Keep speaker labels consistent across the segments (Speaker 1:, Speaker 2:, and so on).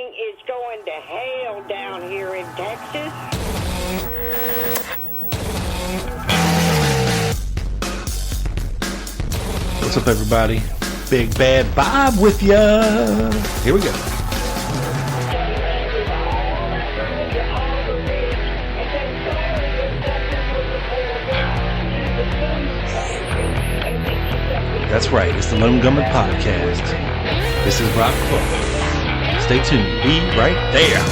Speaker 1: Everything is going to hell down here in Texas.
Speaker 2: What's up, everybody? Big Bad Bob with ya. Here we go. That's right, it's the Lone Gunman Podcast. This is Rob Clark. Stay tuned, be right there.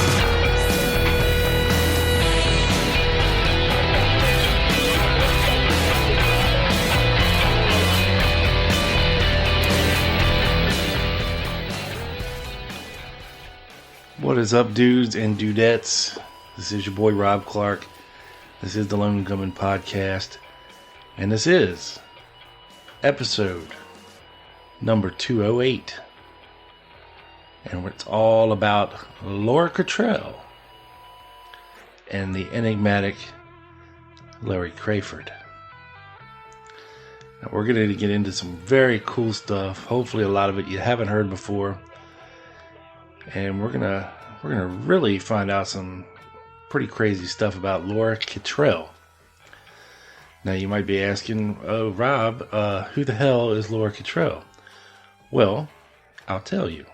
Speaker 2: What is up, dudes and dudettes? This is your boy Rob Clark. This is the Lone Gunman Podcast. And this is episode number 208. And it's all about Laura Kittrell and the enigmatic Larry Crayford. Now we're going to get into some very cool stuff. Hopefully a lot of it you haven't heard before. And we're gonna really find out some pretty crazy stuff about Laura Kittrell. Now you might be asking, oh Rob, who the hell is Laura Kittrell? Well, I'll tell you.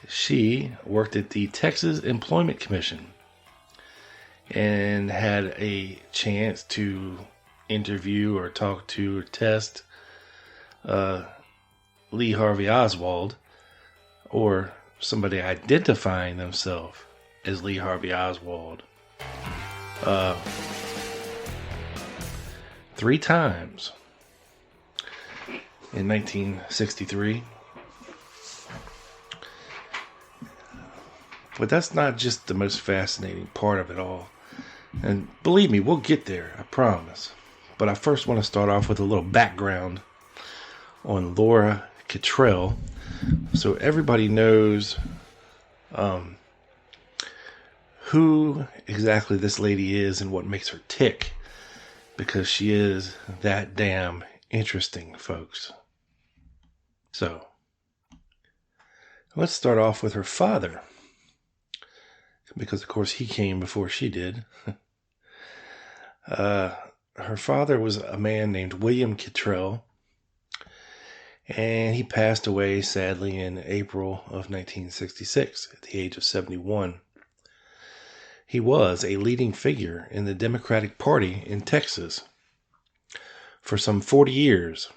Speaker 2: She worked at the Texas Employment Commission and had a chance to interview or talk to or test Lee Harvey Oswald, or somebody identifying themselves as Lee Harvey Oswald, 3 times in 1963. But that's not just the most fascinating part of it all. And believe me, we'll get there, I promise. But I first want to start off with a little background on Laura Kittrell, so everybody knows who exactly this lady is and what makes her tick, because she is that damn interesting, folks. So let's start off with her father, because of course he came before she did. Her father was a man named William Kittrell, and he passed away sadly in April of 1966 at the age of 71. He was a leading figure in the Democratic Party in Texas for some 40 years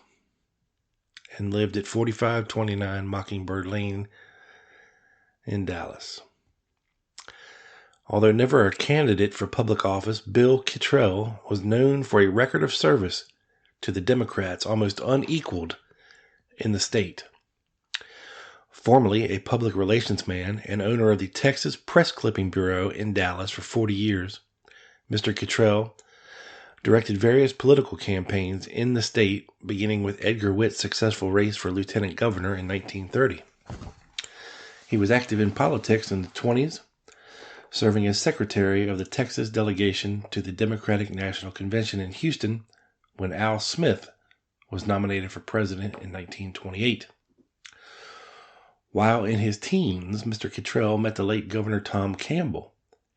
Speaker 2: and lived at 4529 Mockingbird Lane in Dallas. Although never a candidate for public office, Bill Kittrell was known for a record of service to the Democrats almost unequaled in the state. Formerly a public relations man and owner of the Texas Press Clipping Bureau in Dallas for 40 years, Mr. Kittrell directed various political campaigns in the state, beginning with Edgar Witt's successful race for lieutenant governor in 1930. He was active in politics in the 20s, serving as secretary of the Texas delegation to the Democratic National Convention in Houston when Al Smith was nominated for president in 1928. While in his teens, Mr. Kittrell met the late Governor Tom Campbell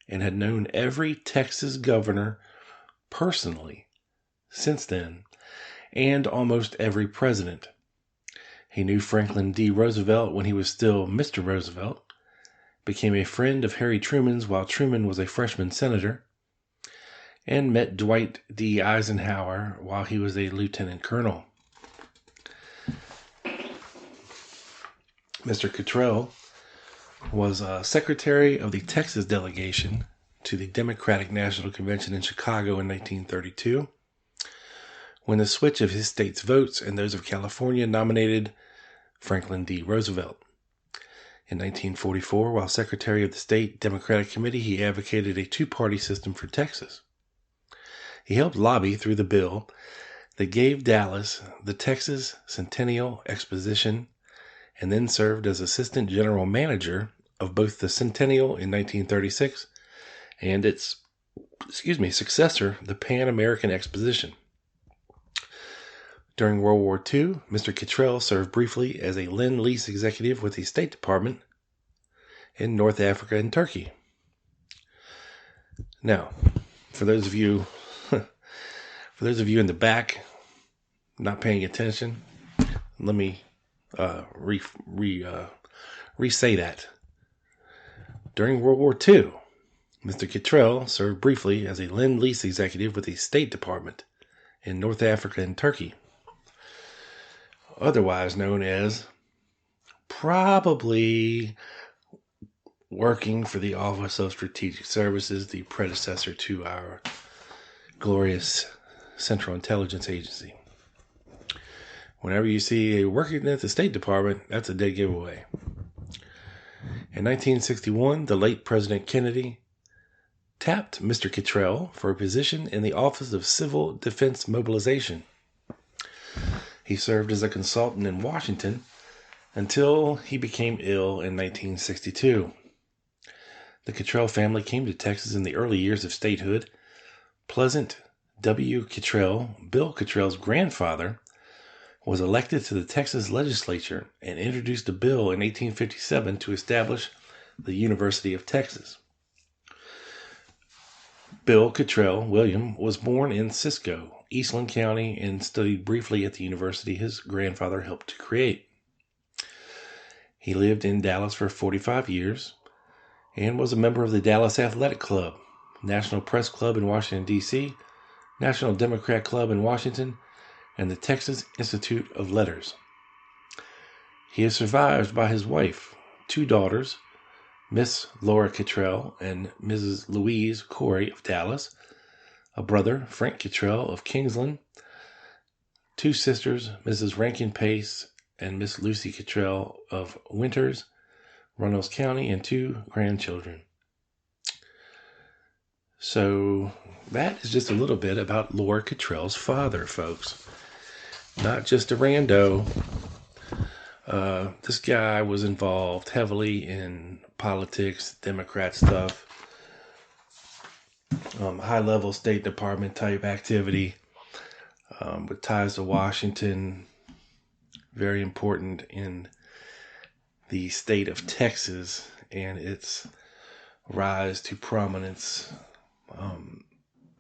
Speaker 2: and had known every Texas governor personally since then, and almost every president. He knew Franklin D. Roosevelt when he was still Mr. Roosevelt, became a friend of Harry Truman's while Truman was a freshman senator, and met Dwight D. Eisenhower while he was a lieutenant colonel. Mr. Kittrell was secretary of the Texas delegation to the Democratic National Convention in Chicago in 1932, when the switch of his state's votes and those of California nominated Franklin D. Roosevelt. In 1944, while Secretary of the State Democratic Committee, he advocated a two-party system for Texas. He helped lobby through the bill that gave Dallas the Texas Centennial Exposition, and then served as Assistant General Manager of both the Centennial in 1936 and its successor, the Pan American Exposition. During World War II, Mr. Kittrell served briefly as a Lend-Lease executive with the State Department in North Africa and Turkey. Now, for those of you in the back not paying attention, let me re-say that. During World War II, Mr. Kittrell served briefly as a Lend-Lease executive with the State Department in North Africa and Turkey, otherwise known as probably working for the Office of Strategic Services, the predecessor to our glorious Central Intelligence Agency. Whenever you see a working at the State Department, that's a dead giveaway. In 1961, the late President Kennedy tapped Mr. Kittrell for a position in the Office of Civil Defense Mobilization. He served as a consultant in Washington until he became ill in 1962. The Kittrell family came to Texas in the early years of statehood. Pleasant W. Kittrell, Bill Kittrell's grandfather, was elected to the Texas legislature and introduced a bill in 1857 to establish the University of Texas. Bill Kittrell William was born in Cisco, Eastland County, and studied briefly at the university his grandfather helped to create. He lived in Dallas for 45 years and was a member of the Dallas Athletic Club, National Press Club in Washington, D.C., National Democrat Club in Washington, and the Texas Institute of Letters. He is survived by his wife, 2 daughters, Miss Laura Kittrell and Mrs. Louise Corey of Dallas, a brother, Frank Kittrell of Kingsland, 2 sisters, Mrs. Rankin Pace and Miss Lucy Kittrell of Winters, Runnels County, and 2 grandchildren. So that is just a little bit about Laura Kittrell's father, folks. Not just a rando. This guy was involved heavily in politics, Democrat stuff, high-level State Department type activity, with ties to Washington, very important in the state of Texas and its rise to prominence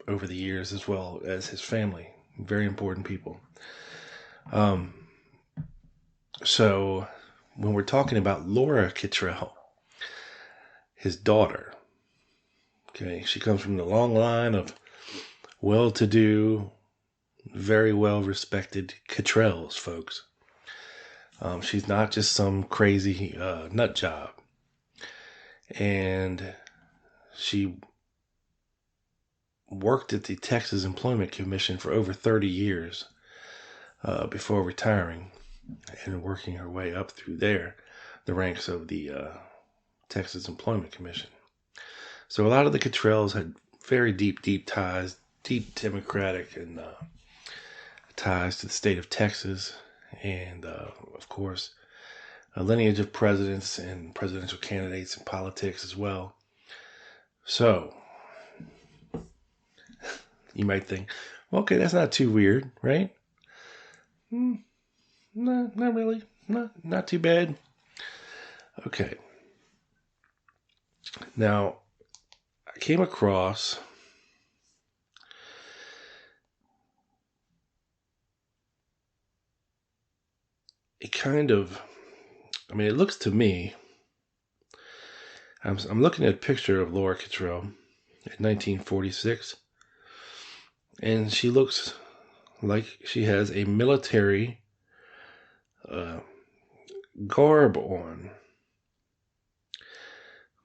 Speaker 2: over the years, as well as his family. Very important people. So when we're talking about Laura Kittrell, his daughter, okay, she comes from the long line of well-to-do, very well-respected Kittrells, folks. She's not just some crazy nut job. And she worked at the Texas Employment Commission for over 30 years before retiring and working her way up through the ranks of the Texas Employment Commission. So a lot of the Kittrells had very deep ties, deep Democratic and ties to the state of Texas, and of course a lineage of presidents and presidential candidates in politics as well. So you might think, well, okay, that's not too weird, right? No, not really. Not too bad. Okay. Now, I came across a kind of, it looks to me, I'm looking at a picture of Laura Kittrell in 1946, and she looks like she has a military garb on.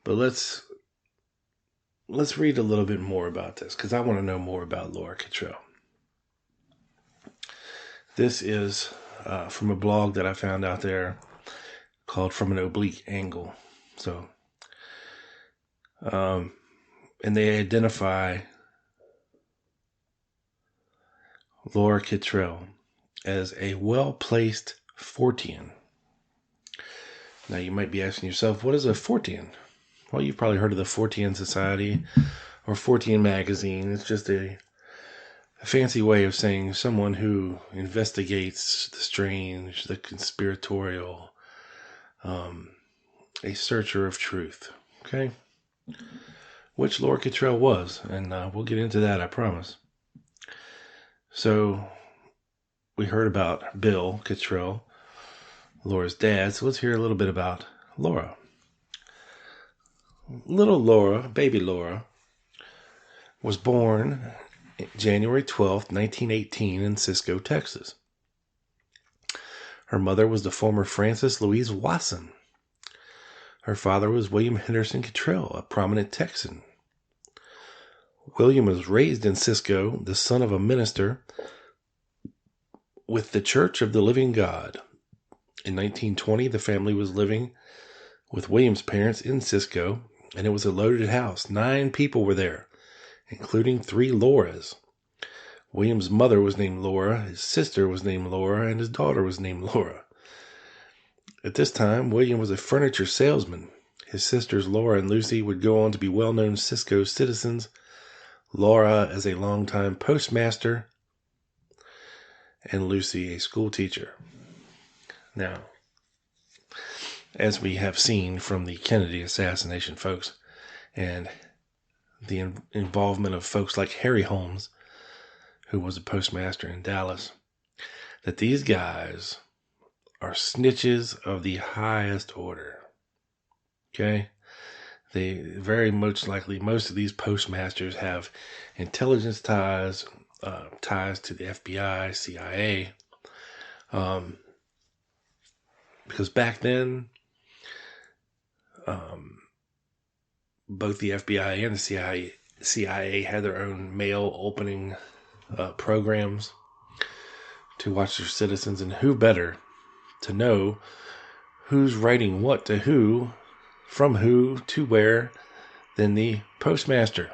Speaker 2: But let's read a little bit more about this, because I want to know more about Laura Kittrell. This is from a blog that I found out there called From an Oblique Angle. So, and they identify Laura Kittrell as a well-placed Fortean. Now you might be asking yourself, what is a Fortean? Well, you've probably heard of the Fortean Society or Fortean Magazine. It's just a fancy way of saying someone who investigates the strange, the conspiratorial, a searcher of truth. Okay? Which Laura Kittrell was, and we'll get into that, I promise. So, we heard about Bill Kittrell, Laura's dad, so let's hear a little bit about Laura. Little Laura, baby Laura, was born January 12th, 1918 in Cisco, Texas. Her mother was the former Frances Louise Watson. Her father was William Henderson Kittrell, a prominent Texan. William was raised in Cisco, the son of a minister with the Church of the Living God. In 1920, the family was living with William's parents in Cisco, and it was a loaded house. 9 people were there, including 3 Lauras. William's mother was named Laura, his sister was named Laura, and his daughter was named Laura. At this time, William was a furniture salesman. His sisters Laura and Lucy would go on to be well-known Cisco citizens, Laura as a longtime postmaster, and Lucy a school teacher. Now, as we have seen from the Kennedy assassination, folks, and the involvement of folks like Harry Holmes, who was a postmaster in Dallas, that these guys are snitches of the highest order. Okay? They very much likely, most of these postmasters have intelligence ties, ties to the FBI, CIA, because back then, both the FBI and the CIA had their own mail opening programs to watch their citizens, and who better to know who's writing what to who, from who to where, than the postmaster.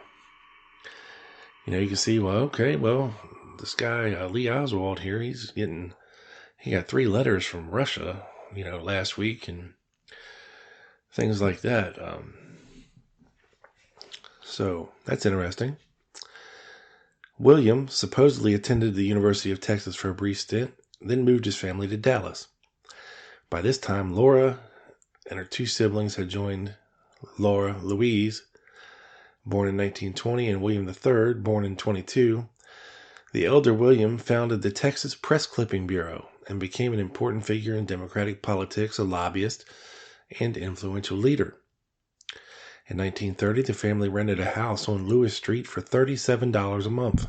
Speaker 2: You can see, this guy, Lee Oswald here, he got 3 letters from Russia, last week, and things like that. So that's interesting. William supposedly attended the University of Texas for a brief stint, then moved his family to Dallas. By this time, Laura and her 2 siblings had joined Laura Louise, born in 1920, and William III, born in 22. The elder William founded the Texas Press Clipping Bureau and became an important figure in Democratic politics, a lobbyist, and influential leader. In 1930, the family rented a house on Lewis Street for $37 a month.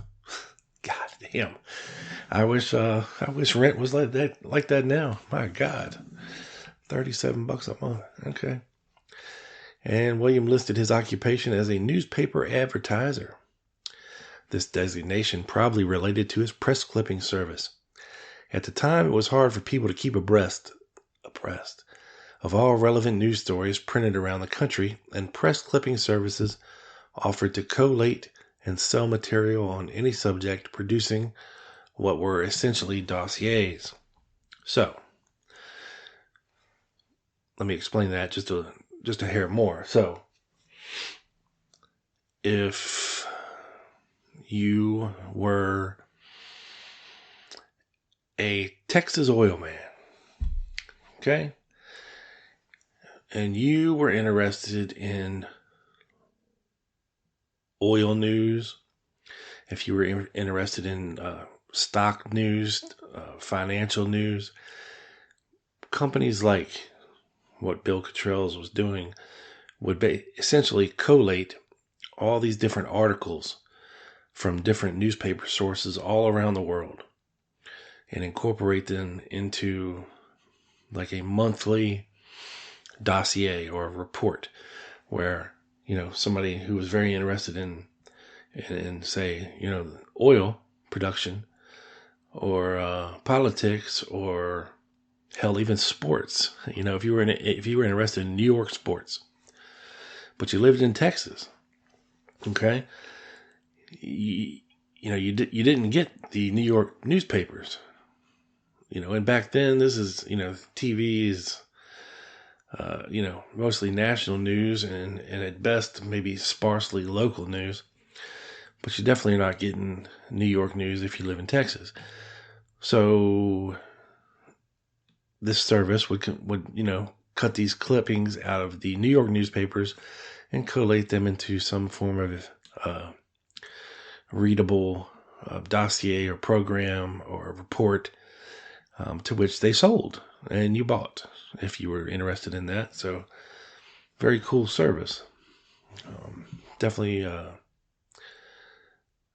Speaker 2: God damn. I wish rent was like that now. My God. $37 a month. Okay. And William listed his occupation as a newspaper advertiser. This designation probably related to his press clipping service. At the time, it was hard for people to keep abreast of all relevant news stories printed around the country, and press clipping services offered to collate and sell material on any subject, producing what were essentially dossiers. So, let me explain that just a hair more. So, if you were a Texas oil man, okay, and you were interested in oil news, if you were interested in stock news, financial news, companies like what Bill Kittrell's was doing would essentially collate all these different articles from different newspaper sources all around the world and incorporate them into like a monthly dossier or a report where, somebody who was very interested in say, oil production or politics or hell, even sports. If you were interested in New York sports, but you lived in Texas, okay, you didn't get the New York newspapers, and back then this is, TV's, mostly national news and at best maybe sparsely local news, but you're definitely not getting New York news if you live in Texas. So this service would cut these clippings out of the New York newspapers and collate them into some form of readable dossier or program or report, to which they sold and you bought if you were interested in that. So very cool service. Definitely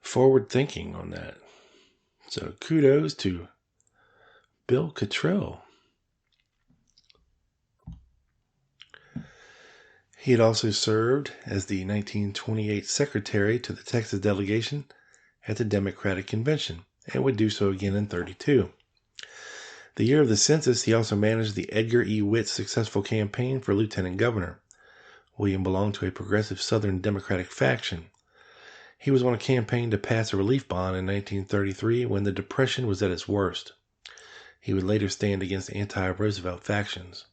Speaker 2: forward thinking on that. So kudos to Bill Kittrell. He had also served as the 1928 secretary to the Texas delegation at the Democratic Convention, and would do so again in 1932. The year of the census, he also managed the Edgar E. Witt's successful campaign for lieutenant governor. William belonged to a progressive Southern Democratic faction. He was on a campaign to pass a relief bond in 1933 when the Depression was at its worst. He would later stand against anti-Roosevelt factions.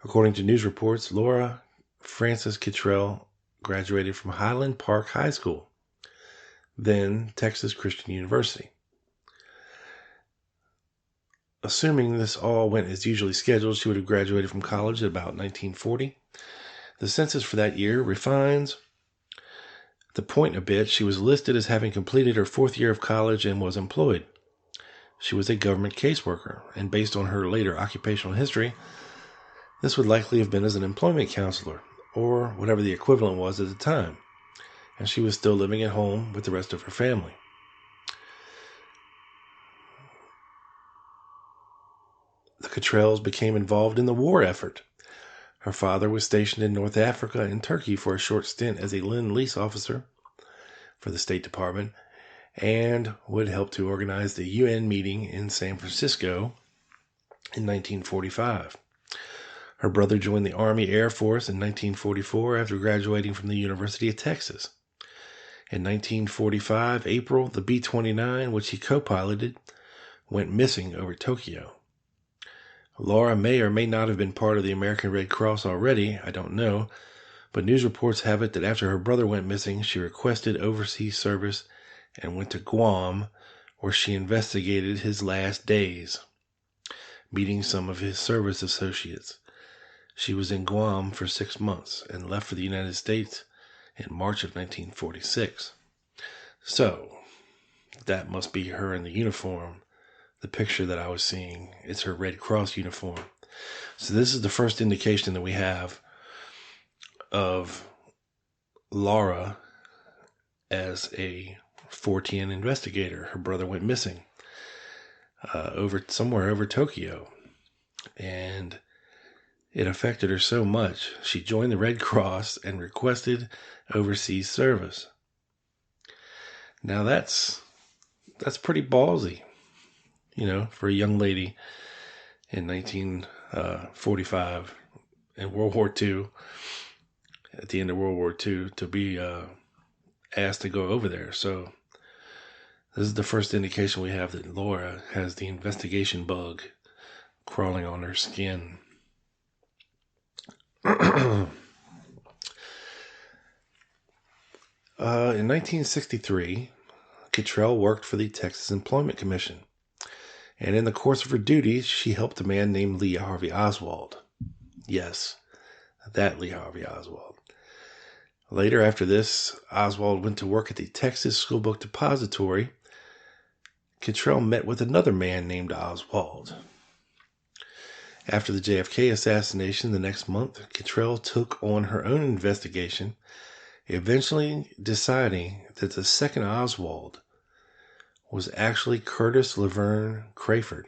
Speaker 2: According to news reports, Laura Frances Kittrell graduated from Highland Park High School, then Texas Christian University. Assuming this all went as usually scheduled, she would have graduated from college at about 1940. The census for that year refines the point a bit. She was listed as having completed her 4th year of college and was employed. She was a government caseworker, and based on her later occupational history, this would likely have been as an employment counselor, or whatever the equivalent was at the time, and she was still living at home with the rest of her family. The Kittrells became involved in the war effort. Her father was stationed in North Africa and Turkey for a short stint as a Lend-Lease officer for the State Department, and would help to organize the UN meeting in San Francisco in 1945. Her brother joined the Army Air Force in 1944 after graduating from the University of Texas. In 1945, April, the B-29, which he co-piloted, went missing over Tokyo. Laura may or may not have been part of the American Red Cross already, I don't know, but news reports have it that after her brother went missing, she requested overseas service and went to Guam, where she investigated his last days, meeting some of his service associates. She was in Guam for 6 months and left for the United States in March of 1946. So, that must be her in the uniform. The picture that I was seeing, it's her Red Cross uniform. So this is the first indication that we have of Laura as a Fortean investigator. Her brother went missing somewhere over Tokyo, and it affected her so much, she joined the Red Cross and requested overseas service. Now that's pretty ballsy, for a young lady in 1945 in World War II, at the end of World War II, to be asked to go over there. So this is the first indication we have that Laura has the investigation bug crawling on her skin. In 1963, Kittrell worked for the Texas Employment Commission, and in the course of her duties, she helped a man named Lee Harvey Oswald. Yes, that Lee Harvey Oswald. Later after this, Oswald went to work at the Texas School Book Depository. Kittrell met with another man named Oswald. After the JFK assassination the next month, Kittrell took on her own investigation, eventually deciding that the second Oswald was actually Curtis Laverne Crayford.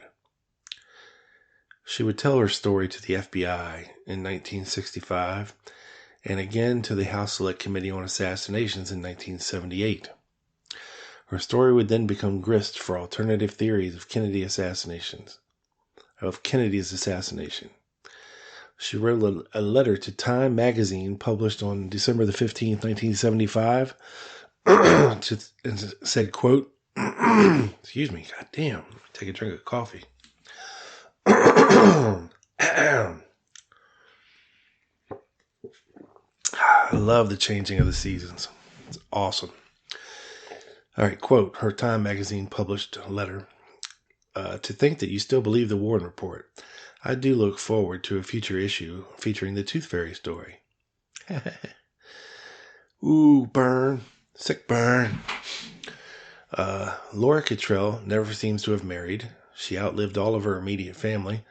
Speaker 2: She would tell her story to the FBI in 1965 and again to the House Select Committee on Assassinations in 1978. Her story would then become grist for alternative theories of Kennedy's assassination. She wrote a letter to Time magazine published on December the 15th, 1975, and said, quote, excuse me, goddamn, take a drink of coffee. I love the changing of the seasons. It's awesome. All right, quote, her Time magazine published a letter. To think that you still believe the Warren Report. I do look forward to a future issue featuring the Tooth Fairy story. Ooh, burn. Sick burn. Laura Kittrell never seems to have married. She outlived all of her immediate family.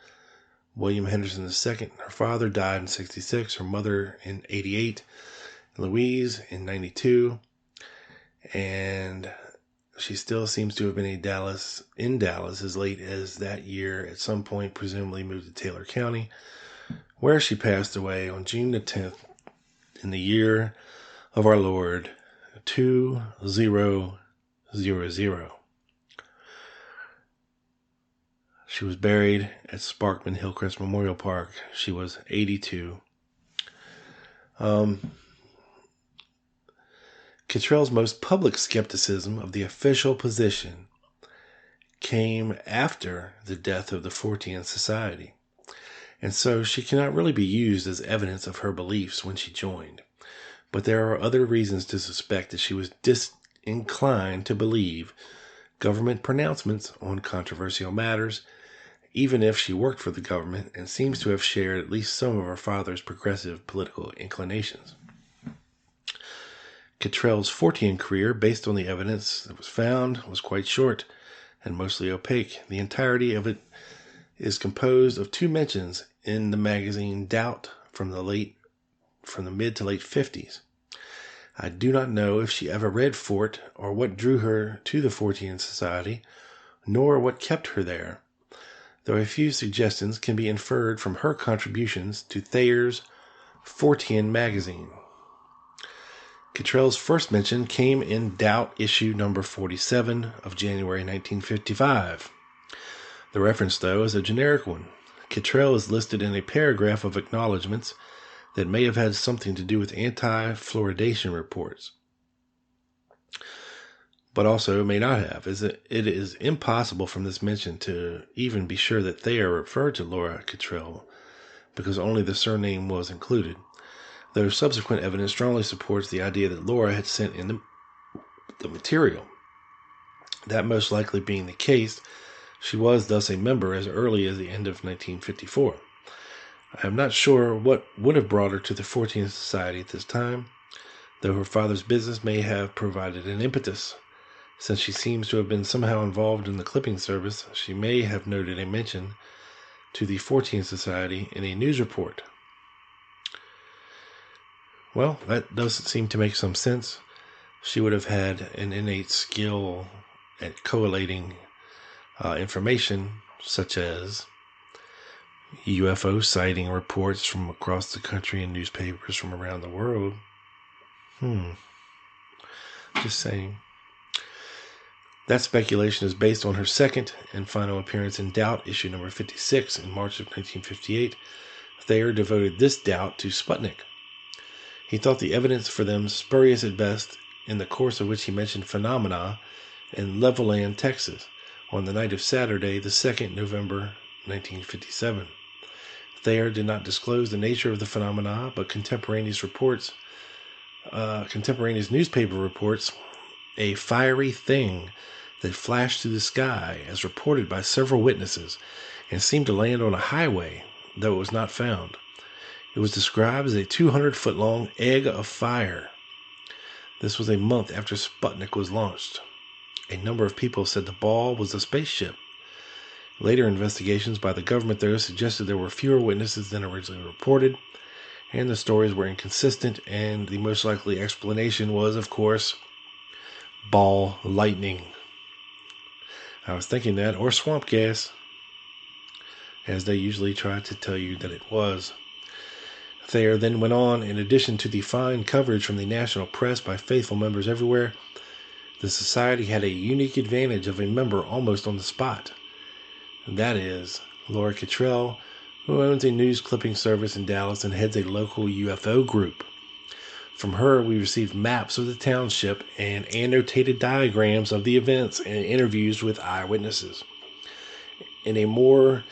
Speaker 2: William Henderson II, her father, died in 1966, her mother in 1988, Louise in 1992, and she still seems to have been in Dallas as late as that year. At some point, presumably moved to Taylor County, where she passed away on June the 10th in the year of our Lord 2000. She was buried at Sparkman Hillcrest Memorial Park. She was 82. Kittrell's most public skepticism of the official position came after the death of the Fortean Society, and so she cannot really be used as evidence of her beliefs when she joined. But there are other reasons to suspect that she was disinclined to believe government pronouncements on controversial matters, even if she worked for the government and seems to have shared at least some of her father's progressive political inclinations. Kittrell's Fortean career, based on the evidence that was found, was quite short and mostly opaque. The entirety of it is composed of 2 mentions in the magazine Doubt from the mid to late 50s. I do not know if she ever read Fort or what drew her to the Fortean Society, nor what kept her there, though a few suggestions can be inferred from her contributions to Thayer's Fortean magazine. Kittrell's first mention came in Doubt issue number 47 of January 1955. The reference, though, is a generic one. Kittrell is listed in a paragraph of acknowledgments that may have had something to do with anti-fluoridation reports, but also may not have. It is impossible from this mention to even be sure that Thayer referred to Laura Kittrell, because only the surname was included, though subsequent evidence strongly supports the idea that Laura had sent in the material. That most likely being the case, she was thus a member as early as the end of 1954. I am not sure what would have brought her to the Fortean Society at this time, though her father's business may have provided an impetus. Since she seems to have been somehow involved in the clipping service, she may have noted a mention to the Fortean Society in a news report. Well, that does seem to make some sense. She would have had an innate skill at collating information, such as UFO sighting reports from across the country and newspapers from around the world. Just saying. That speculation is based on her second and final appearance in Doubt, issue number 56, in March of 1958. Thayer devoted this Doubt to Sputnik. He thought the evidence for them spurious at best, in the course of which he mentioned phenomena in Levelland, Texas, on the night of Saturday, the 2nd November, 1957. Thayer did not disclose the nature of the phenomena, but contemporaneous newspaper reports a fiery thing that flashed through the sky, as reported by several witnesses, and seemed to land on a highway, though it was not found. It was described as a 200-foot-long egg of fire. This was a month after Sputnik was launched. A number of people said the ball was a spaceship. Later investigations by the government, though, suggested there were fewer witnesses than originally reported, and the stories were inconsistent, and the most likely explanation was, of course, ball lightning. I was thinking that, or swamp gas, as they usually try to tell you that it was. Thayer then went on, in addition to the fine coverage from the national press by faithful members everywhere, the society had a unique advantage of a member almost on the spot. That is, Laura Kittrell, who owns a news clipping service in Dallas and heads a local UFO group. From her, we received maps of the township and annotated diagrams of the events and interviews with eyewitnesses. In a more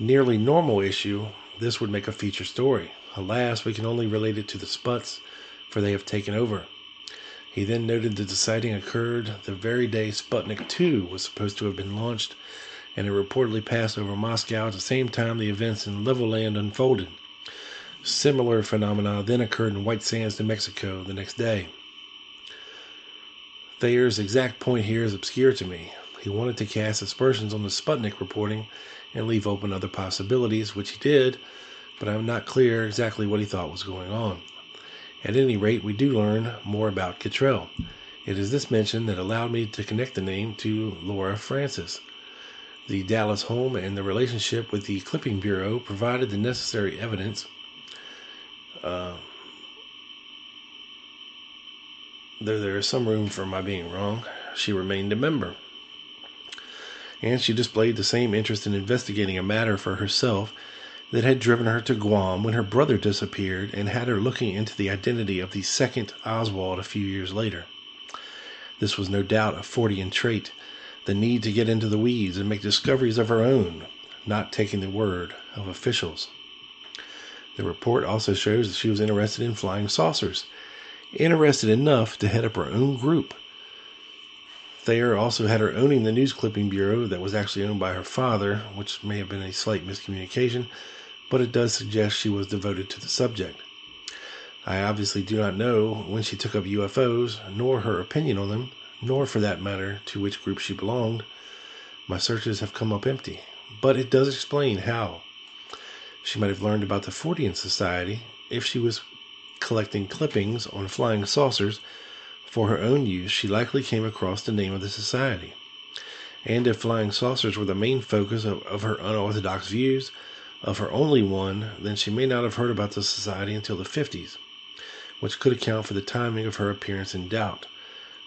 Speaker 2: nearly normal issue, this would make a feature story. Alas, we can only relate it to the Sputs, for they have taken over. He then noted that the sighting occurred the very day Sputnik 2 was supposed to have been launched, and it reportedly passed over Moscow at the same time the events in Levoland unfolded. Similar phenomena then occurred in White Sands, New Mexico, the next day. Thayer's exact point here is obscure to me. He wanted to cast aspersions on the Sputnik reporting and leave open other possibilities, which he did, but I'm not clear exactly what he thought was going on. At any rate, we do learn more about Kittrell. It is this mention that allowed me to connect the name to Laura Francis. The Dallas home and the relationship with the Clipping Bureau provided the necessary evidence. Though there is some room for my being wrong, she remained a member. And she displayed the same interest in investigating a matter for herself that had driven her to Guam when her brother disappeared and had her looking into the identity of the second Oswald a few years later. This was no doubt a Fortean trait, the need to get into the weeds and make discoveries of her own, not taking the word of officials. The report also shows that she was interested in flying saucers, interested enough to head up her own group. Thayer also had her owning the news clipping bureau that was actually owned by her father, which may have been a slight miscommunication, but it does suggest she was devoted to the subject. I obviously do not know when she took up UFOs, nor her opinion on them, nor for that matter to which group she belonged. My searches have come up empty, but it does explain how. She might have learned about the Fortean Society if she was collecting clippings on flying saucers. For her own use, she likely came across the name of the society. And if flying saucers were the main focus of her unorthodox views, of her only one, then she may not have heard about the society until the 50s, which could account for the timing of her appearance in doubt.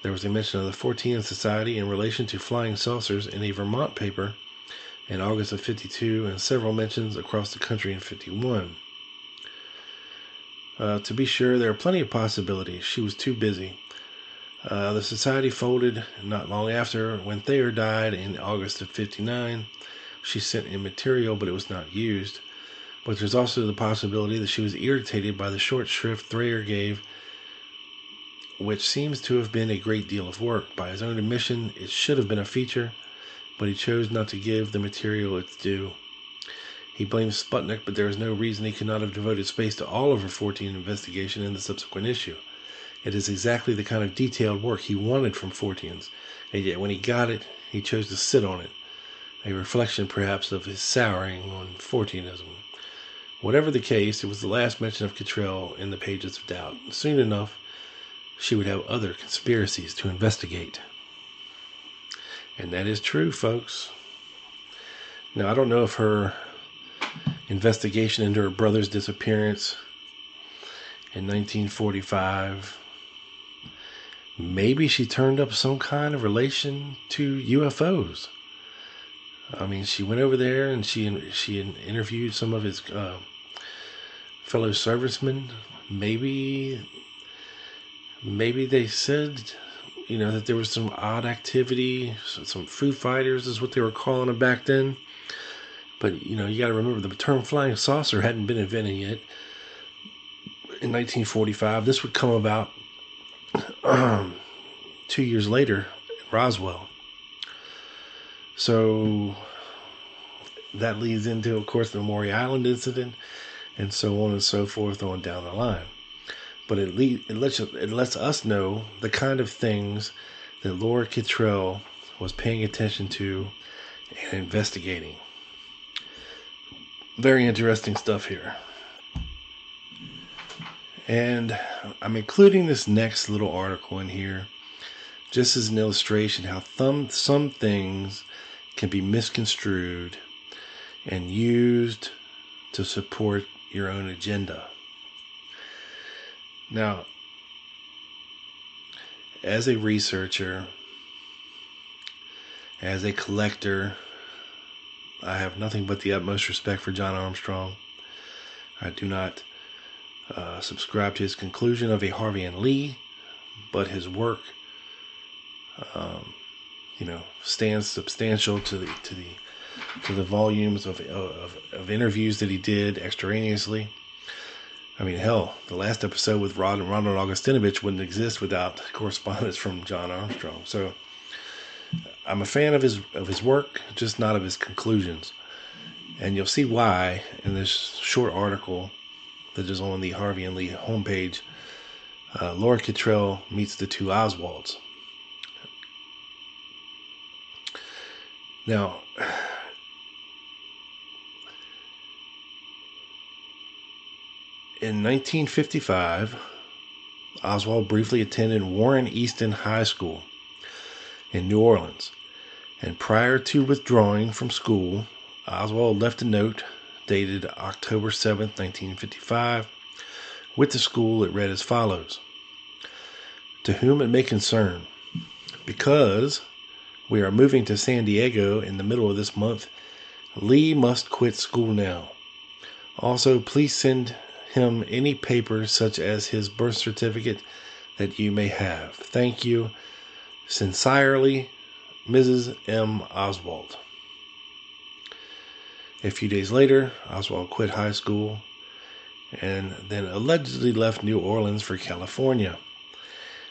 Speaker 2: There was a mention of the Fortean Society in relation to flying saucers in a Vermont paper in August of 52, and several mentions across the country in 51. To be sure, there are plenty of possibilities. She was too busy. The society folded not long after when Thayer died in August of 59. She sent in material, but it was not used. But there's also the possibility that she was irritated by the short shrift Thayer gave, which seems to have been a great deal of work. By his own admission, it should have been a feature, but he chose not to give the material its due. He blames Sputnik, but there is no reason he could not have devoted space to all of her Fortean investigation in the subsequent issue. It is exactly the kind of detailed work he wanted from Forteans, and yet when he got it, he chose to sit on it, a reflection perhaps of his souring on Forteanism. Whatever the case, it was the last mention of Kittrell in the pages of doubt. Soon enough, she would have other conspiracies to investigate. And that is true, folks. Now, I don't know if her investigation into her brother's disappearance in 1945, maybe she turned up some kind of relation to UFOs. I mean, she went over there and she interviewed some of his fellow servicemen. Maybe they said, that there was some odd activity, some Foo Fighters is what they were calling it back then. But, you got to remember the term flying saucer hadn't been invented yet. In 1945, this would come about 2 years later in Roswell. So that leads into, of course, the Maury Island incident, and so on and so forth on down the line. But it lets us know the kind of things that Laura Kittrell was paying attention to and investigating. Very interesting stuff here. And I'm including this next little article in here just as an illustration how some things can be misconstrued and used to support your own agenda. Now, as a researcher, as a collector, I have nothing but the utmost respect for John Armstrong. I do not subscribe to his conclusion of a Harvey and Lee, but his work, stands substantial to the volumes of interviews that he did extraneously. I mean, hell, the last episode with Ronald Augustinovich wouldn't exist without correspondence from John Armstrong. So, I'm a fan of his work, just not of his conclusions. And you'll see why in this short article that is on the Harvey and Lee homepage. Laura Kittrell meets the two Oswalds. Now, in 1955, Oswald briefly attended Warren Easton High School in New Orleans. And prior to withdrawing from school, Oswald left a note dated October 7th, 1955. With the school, it read as follows: "To whom it may concern, because we are moving to San Diego in the middle of this month, Lee must quit school now. Also, please send him any papers such as his birth certificate that you may have. Thank you. Sincerely, Mrs. M. Oswald." A few days later, Oswald quit high school and then allegedly left New Orleans for California.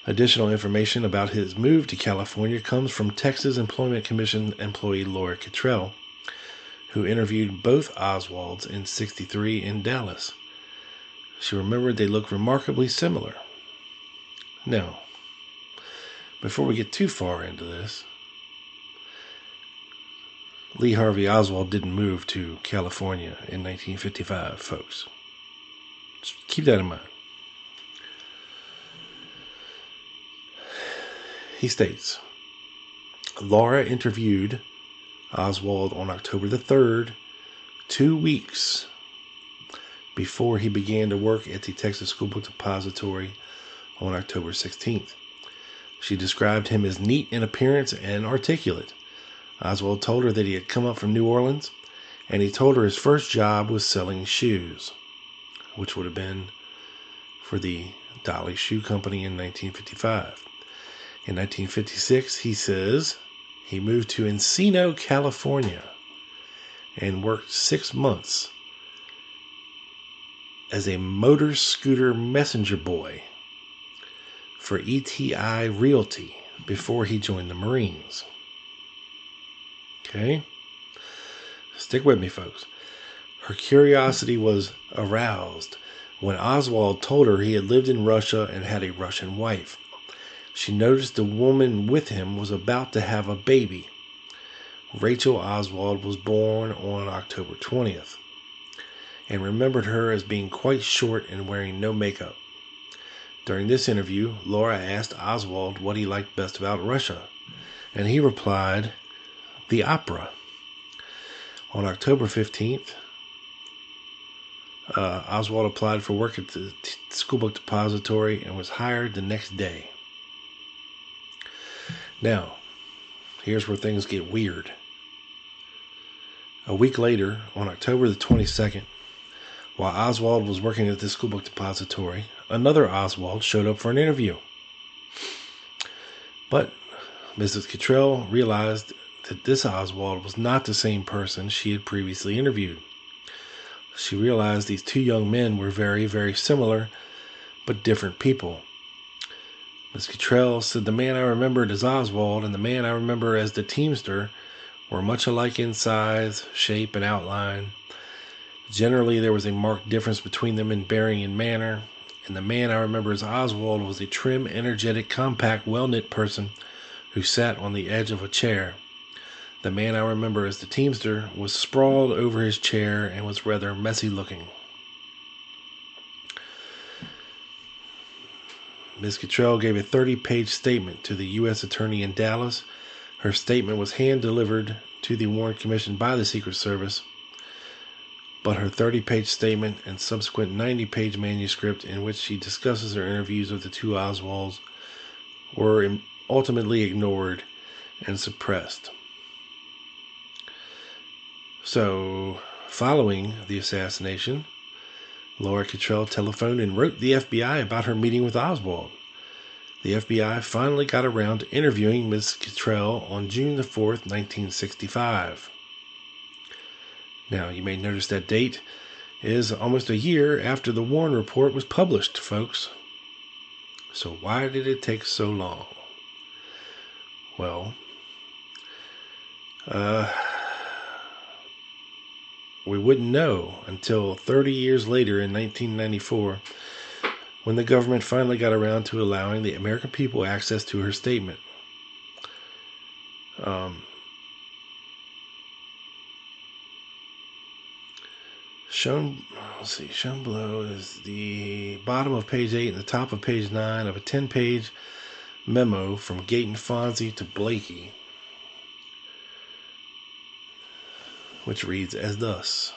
Speaker 2: Additional information about his move to California comes from Texas Employment Commission employee Laura Kittrell, who interviewed both Oswalds in '63 in Dallas. She remembered they looked remarkably similar. Now, before we get too far into this, Lee Harvey Oswald didn't move to California in 1955, folks. Just keep that in mind. He states, Laura interviewed Oswald on October the 3rd, 2 weeks before he began to work at the Texas School Book Depository on October 16th. She described him as neat in appearance and articulate. Oswald told her that he had come up from New Orleans, and he told her his first job was selling shoes, which would have been for the Dolly Shoe Company in 1955. In 1956, he says he moved to Encino, California, and worked 6 months as a motor scooter messenger boy for ETI Realty before he joined the Marines. Okay? Stick with me, folks. Her curiosity was aroused when Oswald told her he had lived in Russia and had a Russian wife. She noticed the woman with him was about to have a baby. Rachel Oswald was born on October 20th and remembered her as being quite short and wearing no makeup. During this interview, Laura asked Oswald what he liked best about Russia, and he replied, the opera. On October 15th, Oswald applied for work at the School Book Depository and was hired the next day. Now, here's where things get weird. A week later, on October the 22nd, while Oswald was working at the School Book Depository, another Oswald showed up for an interview. But Mrs. Kittrell realized that this Oswald was not the same person she had previously interviewed. She realized these two young men were very, very similar, but different people. Ms. Kittrell said the man I remembered as Oswald and the man I remember as the Teamster were much alike in size, shape, and outline. Generally, there was a marked difference between them in bearing and manner, and the man I remember as Oswald was a trim, energetic, compact, well-knit person who sat on the edge of a chair. The man I remember as the Teamster was sprawled over his chair and was rather messy looking. Ms. Kittrell gave a 30-page statement to the U.S. Attorney in Dallas. Her statement was hand-delivered to the Warren Commission by the Secret Service, but her 30-page statement and subsequent 90-page manuscript in which she discusses her interviews with the two Oswalds were ultimately ignored and suppressed. So, following the assassination, Laura Kittrell telephoned and wrote the FBI about her meeting with Oswald. The FBI finally got around to interviewing Ms. Kittrell on June the 4th, 1965. Now, you may notice that date is almost a year after the Warren Report was published, folks. So why did it take so long? Well, We wouldn't know until 30 years later in 1994 when the government finally got around to allowing the American people access to her statement. Shown below is the bottom of page 8 and the top of page 9 of a 10-page memo from Gayton Fonzie to Blakey, which reads as thus.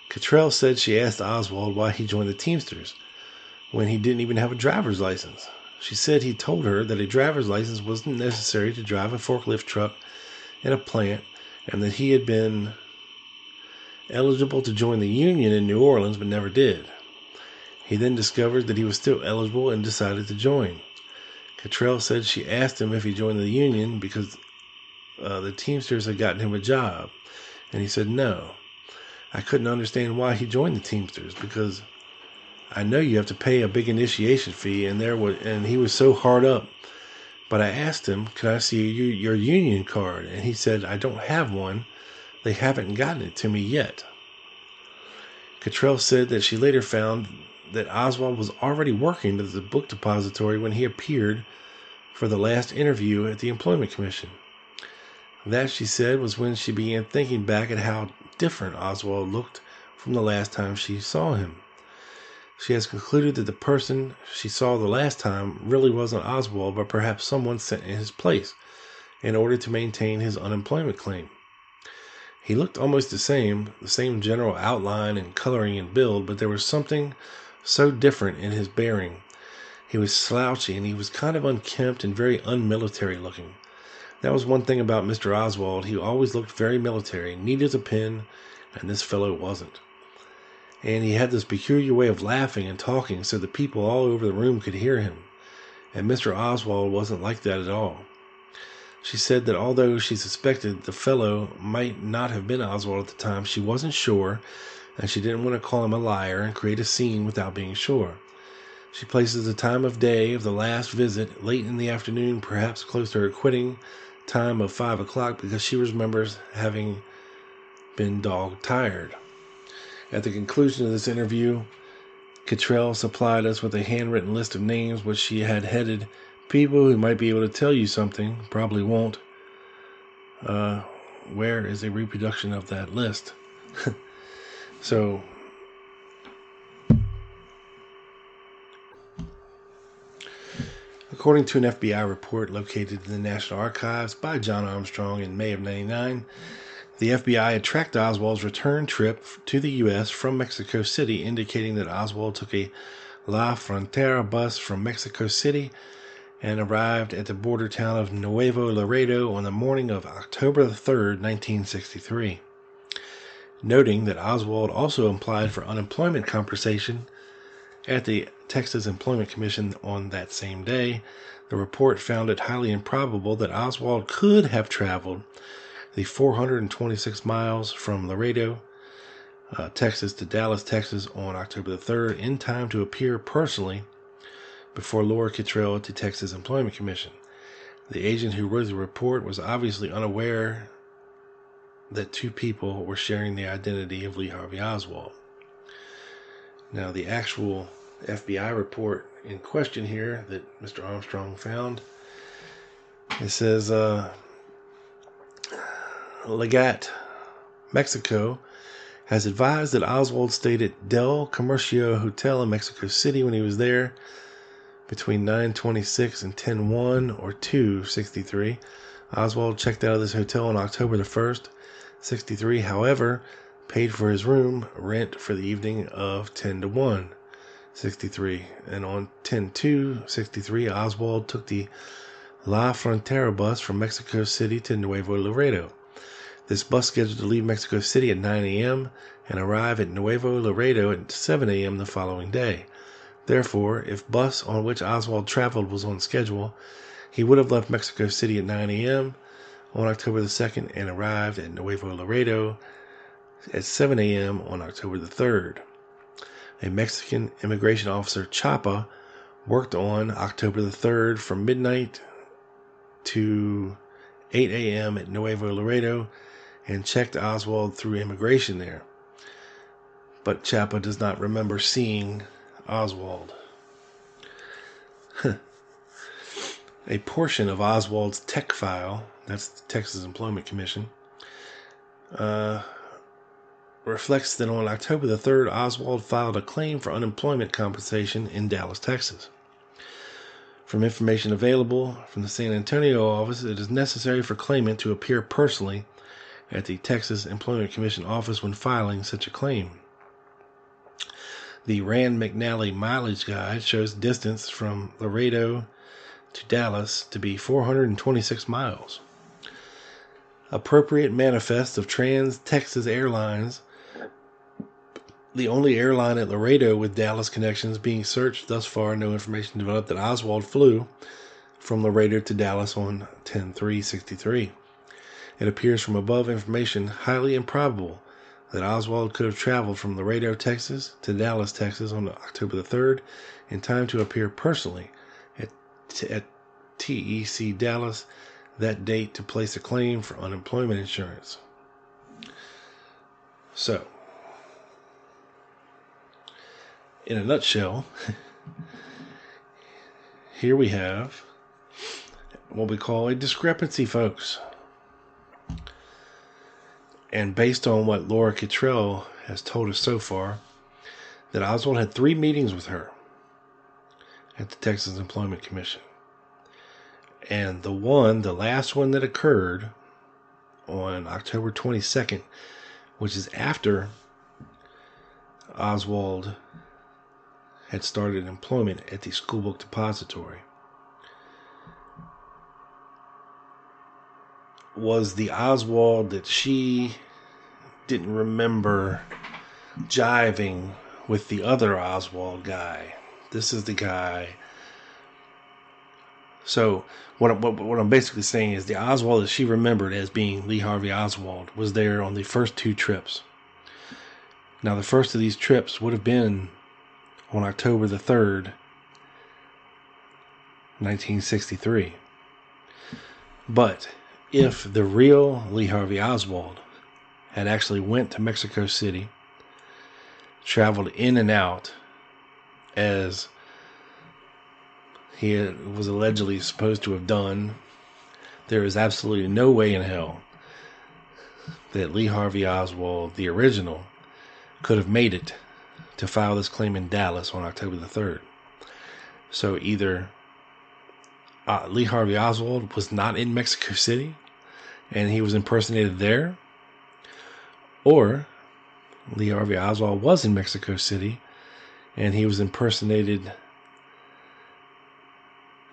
Speaker 2: Kittrell said she asked Oswald why he joined the Teamsters when he didn't even have a driver's license. She said he told her that a driver's license wasn't necessary to drive a forklift truck in a plant and that he had been eligible to join the union in New Orleans but never did. He then discovered that he was still eligible and decided to join. Kittrell said she asked him if he joined the union because the Teamsters had gotten him a job, and he said no. I couldn't understand why he joined the Teamsters because I know you have to pay a big initiation fee, and he was so hard up. But I asked him, "Can I see your union card?" And he said, "I don't have one. They haven't gotten it to me yet." Kittrell said that she later found that Oswald was already working at the book depository when he appeared for the last interview at the Employment Commission. That, she said, was when she began thinking back at how different Oswald looked from the last time she saw him. She has concluded that the person she saw the last time really wasn't Oswald, but perhaps someone sent in his place in order to maintain his unemployment claim. He looked almost the same general outline and coloring and build, but there was something so different in his bearing. He was slouchy, and he was kind of unkempt and very unmilitary looking. That was one thing about Mr. Oswald. He always looked very military, neat as a pin, and this fellow wasn't. And he had this peculiar way of laughing and talking so that people all over the room could hear him. And Mr. Oswald wasn't like that at all. She said that although she suspected the fellow might not have been Oswald at the time, she wasn't sure, and she didn't want to call him a liar and create a scene without being sure. She places the time of day of the last visit late in the afternoon, perhaps close to her quitting time of 5 o'clock, because she remembers having been dog-tired. At the conclusion of this interview, Kittrell supplied us with a handwritten list of names which she had headed people who might be able to tell you something, probably won't. Where is a reproduction of that list? So, according to an FBI report located in the National Archives by John Armstrong in May of 1999, the FBI had tracked Oswald's return trip to the U.S. from Mexico City, indicating that Oswald took a La Frontera bus from Mexico City and arrived at the border town of Nuevo Laredo on the morning of October 3rd, 1963. Noting that Oswald also applied for unemployment compensation at the Texas Employment Commission on that same day, the report found it highly improbable that Oswald could have traveled the 426 miles from Laredo, Texas to Dallas, Texas on October 3rd in time to appear personally before Laura Kittrell at the Texas Employment Commission. The agent who wrote the report was obviously unaware that two people were sharing the identity of Lee Harvey Oswald. Now, the actual FBI report in question here that Mr. Armstrong found, it says, Legat, Mexico, has advised that Oswald stayed at Del Comercio Hotel in Mexico City when he was there between 9:26 and 10:01 or 2:63. Oswald checked out of this hotel on October the 1st, 63. However, paid for his room rent for the evening of 10 to 1, 63. And on 10/2/63, Oswald took the La Frontera bus from Mexico City to Nuevo Laredo. This bus scheduled to leave Mexico City at 9 a.m. and arrive at Nuevo Laredo at 7 a.m. the following day. Therefore, if bus on which Oswald traveled was on schedule, he would have left Mexico City at 9 a.m. on October the 2nd and arrived at Nuevo Laredo at 7 a.m. on October the 3rd. A Mexican immigration officer, Chapa, worked on October the 3rd from midnight to 8 a.m. at Nuevo Laredo and checked Oswald through immigration there. But Chapa does not remember seeing Oswald. A portion of Oswald's tech file, that's the Texas Employment Commission, reflects that on October the 3rd, Oswald filed a claim for unemployment compensation in Dallas, Texas. From information available from the San Antonio office, it is necessary for claimant to appear personally at the Texas Employment Commission office when filing such a claim. The Rand McNally mileage guide shows distance from Laredo to Dallas to be 426 miles. Appropriate manifest of Trans-Texas Airlines, the only airline at Laredo with Dallas connections, being searched. Thus far, no information developed that Oswald flew from Laredo to Dallas on 10/3/63. It appears from above information highly improbable that Oswald could have traveled from Laredo, Texas to Dallas, Texas on October the 3rd in time to appear personally at TEC Dallas that date to place a claim for unemployment insurance. So, in a nutshell, here we have what we call a discrepancy, folks. And based on what Laura Kittrell has told us so far, that Oswald had 3 meetings with her at the Texas Employment Commission. And the last one that occurred on October 22nd, which is after Oswald had started employment at the School Book Depository, was the Oswald that she didn't remember jiving with the other Oswald guy. This is the guy. So what I'm basically saying is the Oswald that she remembered as being Lee Harvey Oswald was there on the first 2 trips. Now, the first of these trips would have been on October the 3rd, 1963. But if the real Lee Harvey Oswald had actually went to Mexico City, traveled in and out as he was allegedly supposed to have done, there is absolutely no way in hell that Lee Harvey Oswald, the original, could have made it to file this claim in Dallas on October the 3rd. So either Lee Harvey Oswald was not in Mexico City and he was impersonated there, or Lee Harvey Oswald was in Mexico City and he was impersonated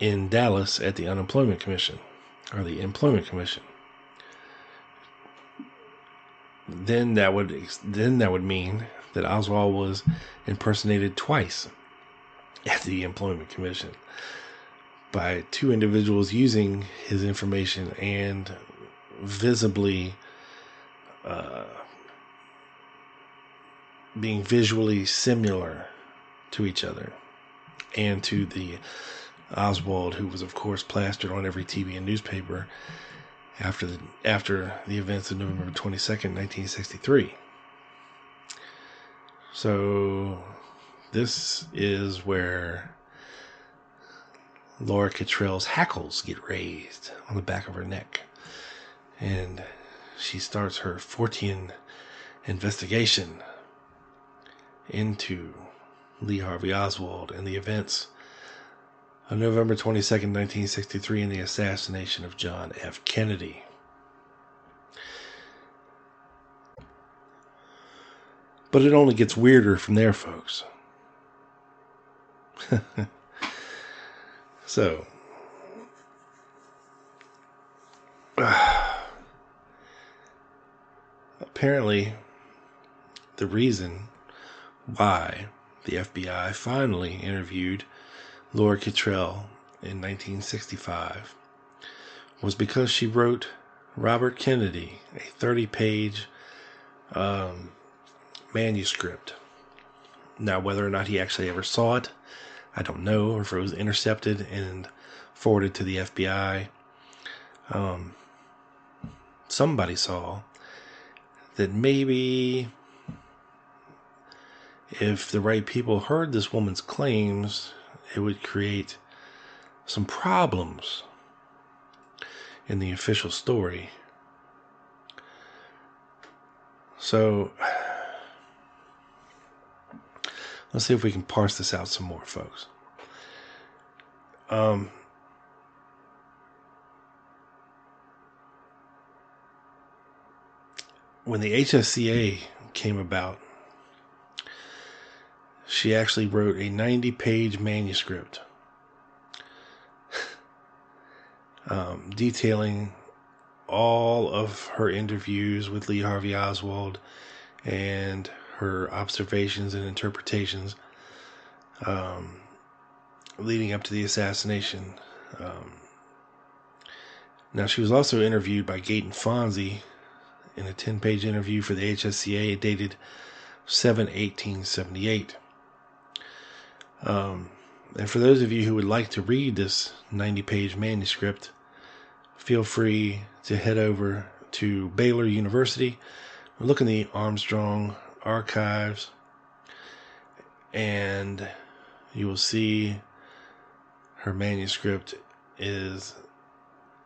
Speaker 2: in Dallas at the Unemployment Commission or the Employment Commission. Then that would mean that Oswald was impersonated twice at the Employment Commission by 2 individuals using his information and visibly being visually similar to each other and to the Oswald who was, of course, plastered on every TV and newspaper after the events of November 22nd, 1963. So this is where Laura Kittrell's hackles get raised on the back of her neck, and she starts her Fortean investigation into Lee Harvey Oswald and the events of November 22nd, 1963, and the assassination of John F. Kennedy. But it only gets weirder from there, folks. So, apparently, the reason why the FBI finally interviewed Laura Kittrell in 1965 was because she wrote Robert Kennedy, a 30-page manuscript. Now, whether or not he actually ever saw it, I don't know, or if it was intercepted and forwarded to the FBI. somebody saw that maybe if the right people heard this woman's claims, it would create some problems in the official story. So let's see if we can parse this out some more, folks. When the HSCA came about, she actually wrote a 90-page manuscript detailing all of her interviews with Lee Harvey Oswald and her observations and interpretations leading up to the assassination. Now, she was also interviewed by Gate and Fonzie in a 10-page interview for the HSCA dated 7/18/78. And for those of you who would like to read this 90-page manuscript, feel free to head over to Baylor University, look in the Armstrong archives, and you will see her manuscript is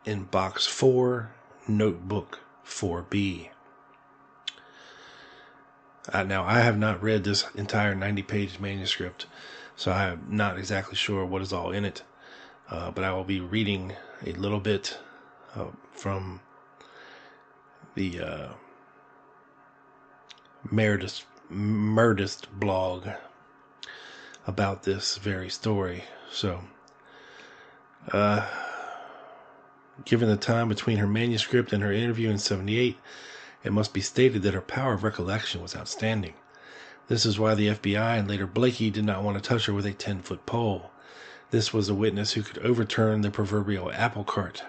Speaker 2: in box 4, notebook 4B. Now, I have not read this entire 90-page manuscript, so I am not exactly sure what is all in it, but I will be reading a little bit from the Meredith blog about this very story. So, given the time between her manuscript and her interview in 78, it must be stated that her power of recollection was outstanding. This is why the FBI and later Blakey did not want to touch her with a 10-foot pole. This was a witness who could overturn the proverbial apple cart.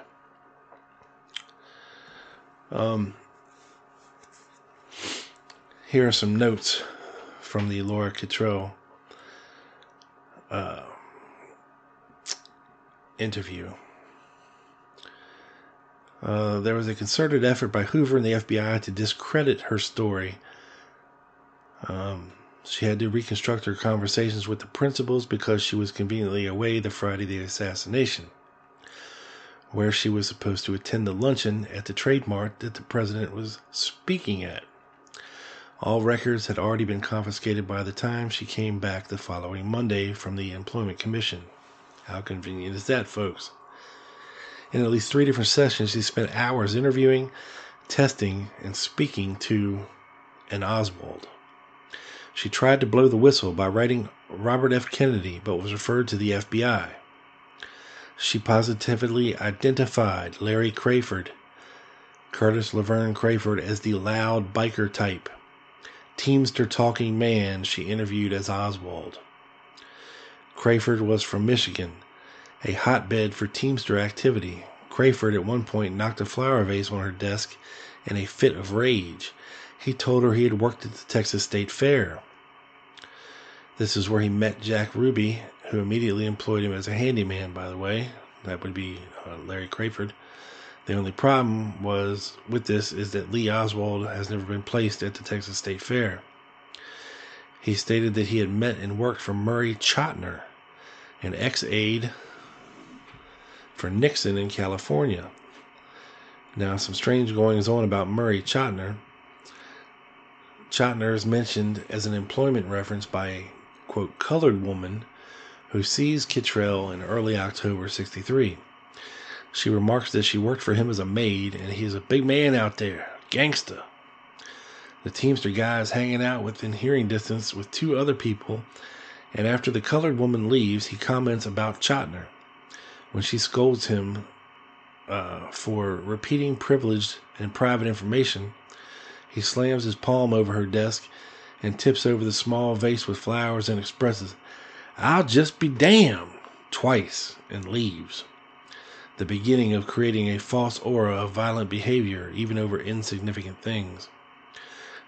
Speaker 2: Here are some notes from the Laura Kittrell interview. There was a concerted effort by Hoover and the FBI to discredit her story. She had to reconstruct her conversations with the principals because she was conveniently away the Friday of the assassination, where she was supposed to attend the luncheon at the Trade Mart that the president was speaking at. All records had already been confiscated by the time she came back the following Monday from the Employment Commission. How convenient is that, folks? In at least 3 different sessions, she spent hours interviewing, testing, and speaking to an Oswald. She tried to blow the whistle by writing Robert F. Kennedy, but was referred to the FBI. She positively identified Larry Crayford, Curtis Laverne Crayford, as the loud biker type, Teamster talking man she interviewed as Oswald. Crayford was from Michigan, a hotbed for Teamster activity. Crayford at one point knocked a flower vase on her desk in a fit of rage. He told her he had worked at the Texas State Fair. This is where he met Jack Ruby, who immediately employed him as a handyman, by the way. That would be Larry Crayford. The only problem with this is that Lee Oswald has never been placed at the Texas State Fair. He stated that he had met and worked for Murray Chotiner, an ex-aide for Nixon in California. Now, some strange goings-on about Murray Chotiner. Chotiner is mentioned as an employment reference by a, quote, colored woman who sees Kittrell in early October 63. She remarks that she worked for him as a maid, and he is a big man out there, gangsta. The Teamster guy is hanging out within hearing distance with 2 other people, and after the colored woman leaves, he comments about Chotiner. When she scolds him for repeating privileged and private information, he slams his palm over her desk and tips over the small vase with flowers and expresses, "I'll just be damned," twice, and leaves. The beginning of creating a false aura of violent behavior, even over insignificant things.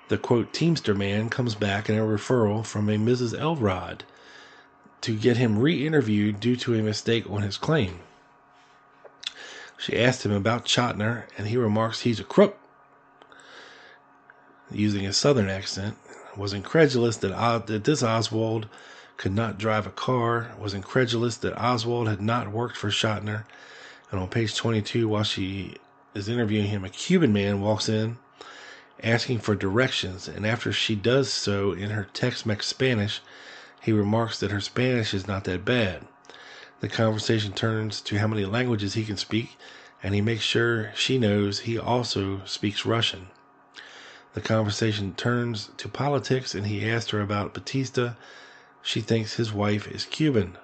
Speaker 2: The, quote, Teamster man comes back in a referral from a Mrs. Elrod to get him re-interviewed due to a mistake on his claim. She asked him about Chotiner, and he remarks he's a crook, using a southern accent, was incredulous that this Oswald could not drive a car, was incredulous that Oswald had not worked for Chotiner. And on page 22, while she is interviewing him, a Cuban man walks in asking for directions, and after she does so in her Tex-Mex Spanish, he remarks that her Spanish is not that bad. The conversation turns to how many languages he can speak, and he makes sure she knows he also speaks Russian. The conversation turns to politics, and he asks her about Batista. She thinks his wife is Cuban.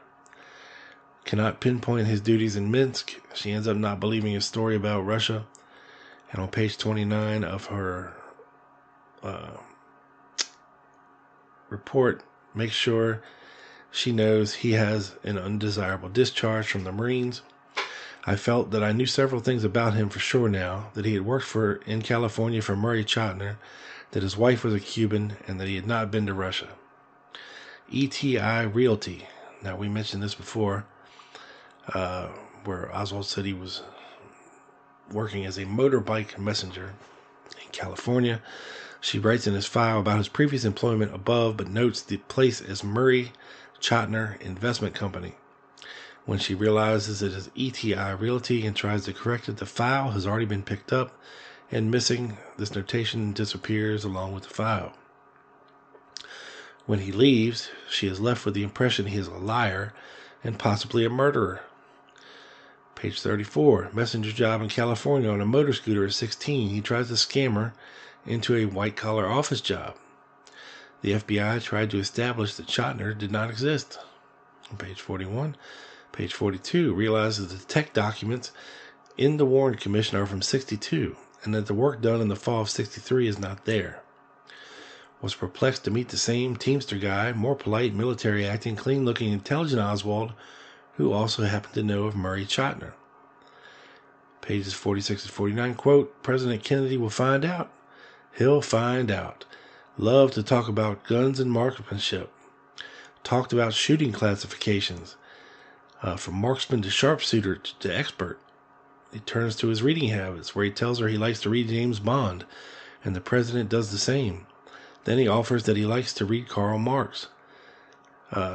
Speaker 2: Cannot pinpoint his duties in Minsk. She ends up not believing his story about Russia. And on page 29 of her report, make sure she knows he has an undesirable discharge from the Marines. I felt that I knew several things about him for sure now, that he had worked in California for Murray Chotiner, that his wife was a Cuban, and that he had not been to Russia. ETI Realty. Now, we mentioned this before, where Oswald said he was working as a motorbike messenger in California. She writes in his file about his previous employment above, but notes the place as Murray Chotiner Investment Company. When she realizes it is ETI Realty and tries to correct it, the file has already been picked up and missing. This notation disappears along with the file. When he leaves, she is left with the impression he is a liar and possibly a murderer. Page 34, messenger job in California on a motor scooter at 16. He tries to scam her into a white-collar office job. The FBI tried to establish that Chotiner did not exist. On page 41, page 42, realizes the tech documents in the Warren Commission are from 62, and that the work done in the fall of 63 is not there. Was perplexed to meet the same Teamster guy, more polite, military-acting, clean-looking, intelligent Oswald, who also happened to know of Murray Chotiner. Pages 46 and 49, quote, President Kennedy will find out. He'll find out. Loved to talk about guns and marksmanship. Talked about shooting classifications. From marksman to sharpshooter to expert. He turns to his reading habits, where he tells her he likes to read James Bond, and the president does the same. Then he offers that he likes to read Karl Marx.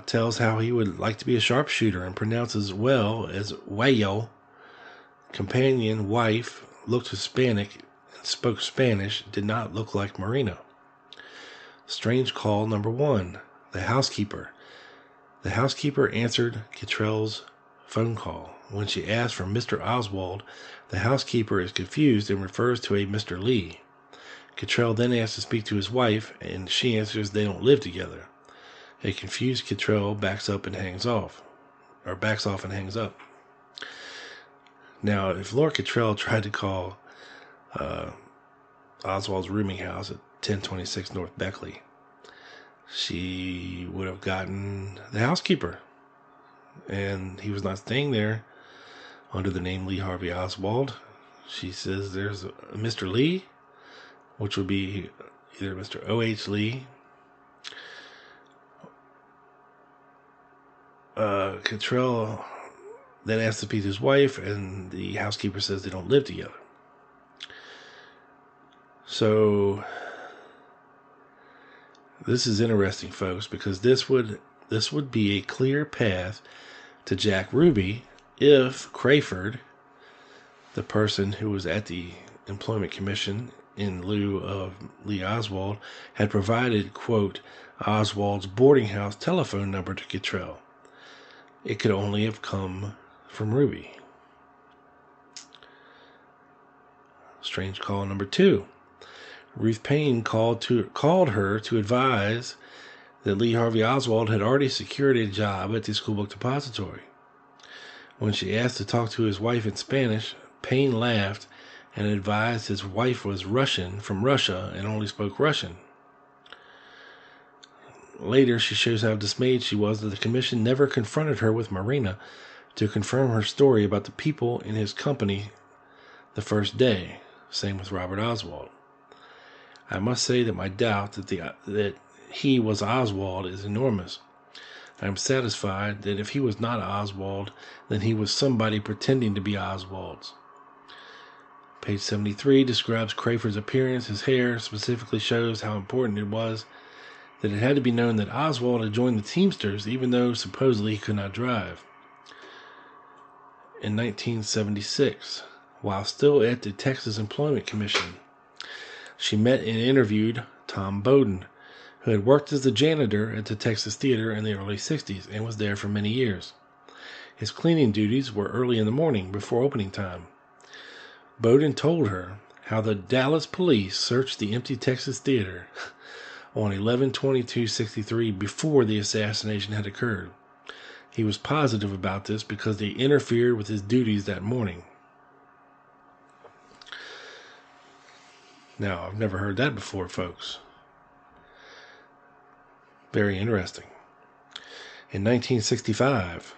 Speaker 2: Tells how he would like to be a sharpshooter and pronounces well as Wayo. Companion, wife, looked Hispanic and spoke Spanish, did not look like Marina. Strange call number 1, the housekeeper. The housekeeper answered Kittrell's phone call. When she asked for Mr. Oswald, the housekeeper is confused and refers to a Mr. Lee. Kittrell then asks to speak to his wife, and she answers they don't live together. A confused Kittrell backs off and hangs up. Now, if Laura Kittrell tried to call Oswald's rooming house at 1026 North Beckley, she would have gotten the housekeeper. And he was not staying there under the name Lee Harvey Oswald. She says there's a Mr. Lee, which would be either Mr. O.H. Lee. Kittrell then asks to meet his wife, and the housekeeper says they don't live together. So this is interesting, folks, because this would be a clear path to Jack Ruby if Crayford, the person who was at the Employment Commission in lieu of Lee Oswald, had provided, quote, Oswald's boarding house telephone number to Kittrell. It could only have come from Ruby. Strange call number 2. Ruth Payne called her to advise that Lee Harvey Oswald had already secured a job at the School Book Depository. When she asked to talk to his wife in Spanish, Payne laughed and advised his wife was Russian from Russia and only spoke Russian. Later, she shows how dismayed she was that the commission never confronted her with Marina to confirm her story about the people in his company the first day. Same with Robert Oswald. I must say that my doubt that he was Oswald is enormous. I am satisfied that if he was not Oswald, then he was somebody pretending to be Oswald's. Page 73 describes Crayford's appearance. His hair specifically shows how important it was that it had to be known that Oswald had joined the Teamsters, even though supposedly he could not drive. In 1976, while still at the Texas Employment Commission, she met and interviewed Tom Bowden, who had worked as the janitor at the Texas Theater in the early 60s and was there for many years. His cleaning duties were early in the morning before opening time. Bowden told her how the Dallas police searched the empty Texas Theater on 11/22/63 before the assassination had occurred. He was positive about this because they interfered with his duties that morning. Now, I've never heard that before, folks. Very interesting. In 1965,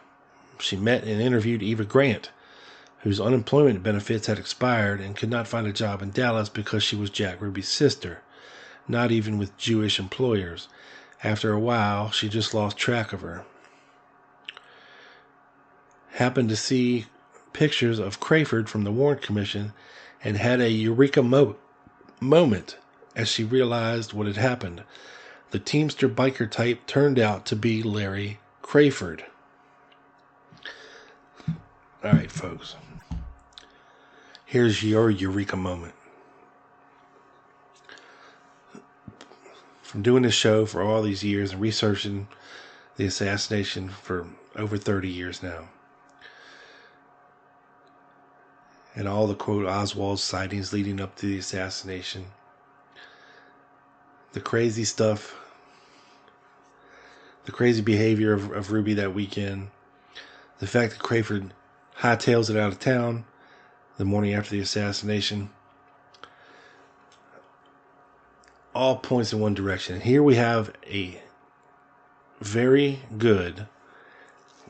Speaker 2: she met and interviewed Eva Grant, whose unemployment benefits had expired and could not find a job in Dallas because she was Jack Ruby's sister, not even with Jewish employers. After a while, she just lost track of her. Happened to see pictures of Crayford from the Warren Commission and had a eureka moment as she realized what had happened. The Teamster biker type turned out to be Larry Crayford. All right, folks. Here's your eureka moment. From doing this show for all these years and researching the assassination for over 30 years now, and all the quote Oswald sightings leading up to the assassination, the crazy stuff, the crazy behavior of Ruby that weekend, the fact that Crayford hightails it out of town the morning after the assassination, all points in one direction. And here we have a very good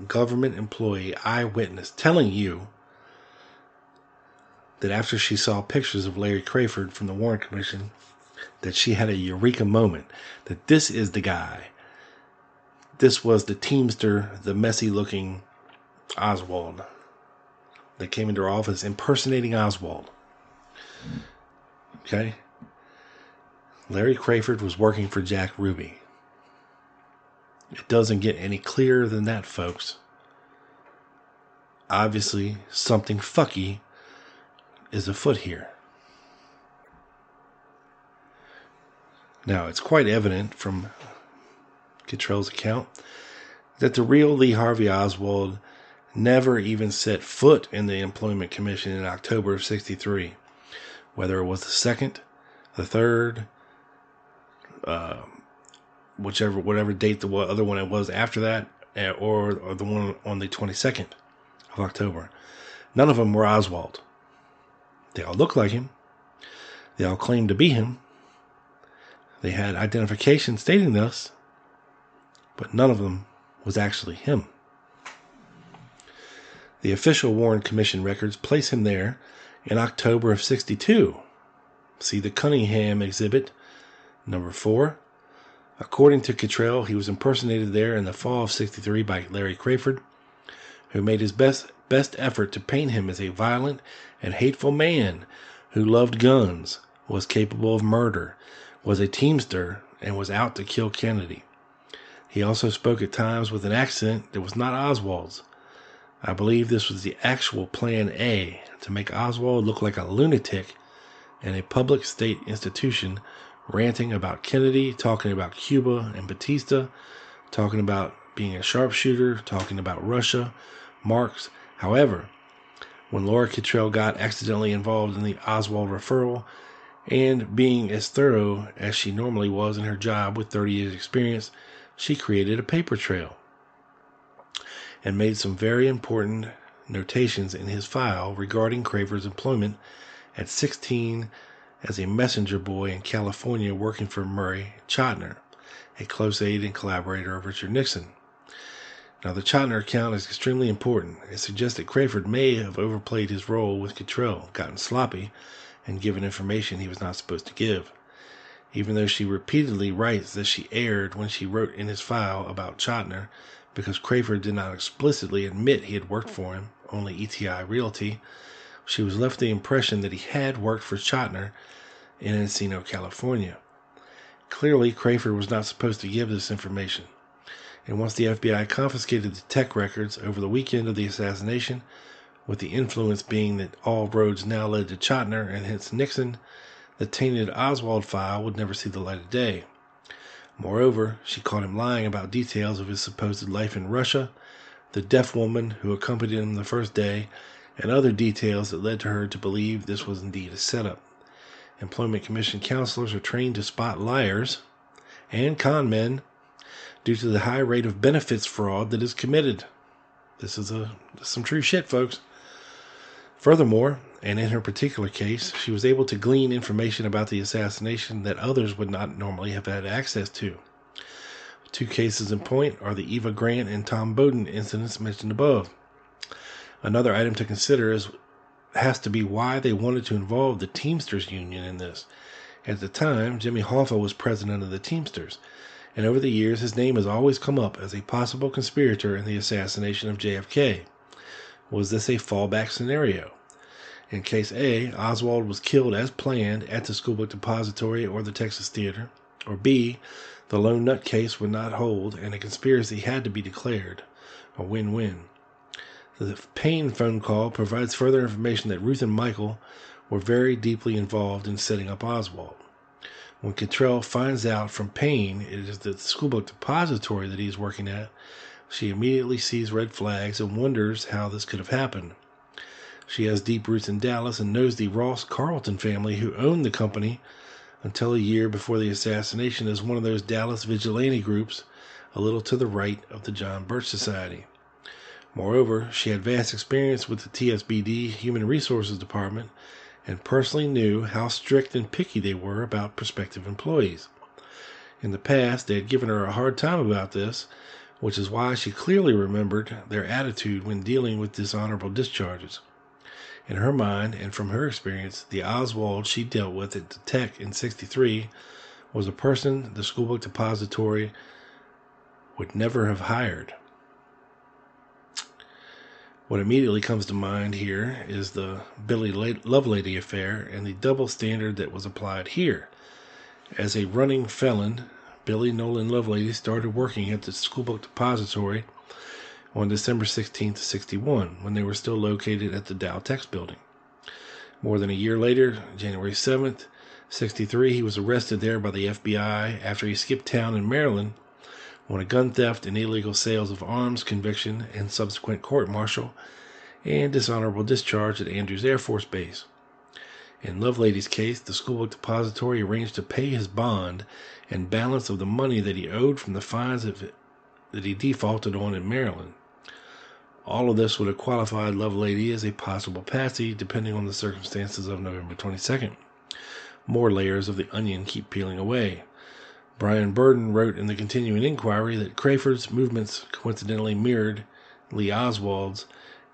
Speaker 2: government employee eyewitness telling you that after she saw pictures of Larry Crayford from the Warren Commission, that she had a eureka moment, that this is the guy. This was the Teamster, the messy-looking Oswald that came into her office impersonating Oswald. Okay? Larry Crayford was working for Jack Ruby. It doesn't get any clearer than that, folks. Obviously, something fucky is afoot here. Now, it's quite evident from Kittrell's account that the real Lee Harvey Oswald never even set foot in the Employment Commission in October of 63. Whether it was the 2nd, the 3rd, whatever date the other one it was after that, or the one on the 22nd of October. None of them were Oswald. They all looked like him. They all claimed to be him. They had identification stating this, but none of them was actually him. The official Warren Commission records place him there in October of 62. See the Cunningham exhibit, number 4. According to Kittrell, he was impersonated there in the fall of 63 by Larry Crayford, who made his best effort to paint him as a violent and hateful man who loved guns, was capable of murder, was a Teamster, and was out to kill Kennedy. He also spoke at times with an accent that was not Oswald's. I believe this was the actual Plan A, to make Oswald look like a lunatic in a public state institution, ranting about Kennedy, talking about Cuba and Batista, talking about being a sharpshooter, talking about Russia, Marx. However, when Laura Kittrell got accidentally involved in the Oswald referral, and being as thorough as she normally was in her job with 30 years experience, she created a paper trail and made some very important notations in his file regarding Crayford's employment at 16 as a messenger boy in California working for Murray Chotiner, a close aide and collaborator of Richard Nixon. Now, the Chotiner account is extremely important. It suggests that Crayford may have overplayed his role with Kittrell, gotten sloppy, and given information he was not supposed to give. Even though she repeatedly writes that she erred when she wrote in his file about Chotiner, because Crayford did not explicitly admit he had worked for him, only ETI Realty, she was left the impression that he had worked for Chotiner in Encino, California. Clearly, Crayford was not supposed to give this information, and once the FBI confiscated the tech records over the weekend of the assassination, with the influence being that all roads now led to Chotiner and hence Nixon, the tainted Oswald file would never see the light of day. Moreover, she caught him lying about details of his supposed life in Russia, the deaf woman who accompanied him the first day, and other details that led to her to believe this was indeed a setup. Employment Commission counselors are trained to spot liars and con men due to the high rate of benefits fraud that is committed. This is some true shit, folks. Furthermore, and in her particular case, she was able to glean information about the assassination that others would not normally have had access to. Two cases in point are the Eva Grant and Tom Bowden incidents mentioned above. Another item to consider has to be why they wanted to involve the Teamsters Union in this. At the time, Jimmy Hoffa was president of the Teamsters, and over the years his name has always come up as a possible conspirator in the assassination of JFK. Was this a fallback scenario? In case A, Oswald was killed as planned at the Schoolbook Depository or the Texas Theater, or B, the lone nut case would not hold and a conspiracy had to be declared. A win-win. The Payne phone call provides further information that Ruth and Michael were very deeply involved in setting up Oswald. When Kittrell finds out from Payne it is the Schoolbook Depository that he is working at, she immediately sees red flags and wonders how this could have happened. She has deep roots in Dallas and knows the Ross Carlton family who owned the company until a year before the assassination as one of those Dallas vigilante groups a little to the right of the John Birch Society. Moreover, she had vast experience with the TSBD Human Resources Department and personally knew how strict and picky they were about prospective employees. In the past, they had given her a hard time about this, which is why she clearly remembered their attitude when dealing with dishonorable discharges. In her mind, and from her experience, the Oswald she dealt with at the Tech in '63 was a person the Schoolbook Depository would never have hired. What immediately comes to mind here is the Billy Lovelady affair and the double standard that was applied here. As a running felon, Billy Nolan Lovelady started working at the Schoolbook Depository on December 16th, '61, when they were still located at the Dow Tex building. More than a year later, January 7th, '63, he was arrested there by the FBI after he skipped town in Maryland on a gun theft and illegal sales of arms conviction and subsequent court-martial and dishonorable discharge at Andrews Air Force Base. In Lovelady's case, the Schoolbook Depository arranged to pay his bond and balance of the money that he owed from the fines that he defaulted on in Maryland. All of this would have qualified Lovelady as a possible patsy, depending on the circumstances of November 22nd. More layers of the onion keep peeling away. Brian Burden wrote in the continuing inquiry that Crayford's movements coincidentally mirrored Lee Oswald's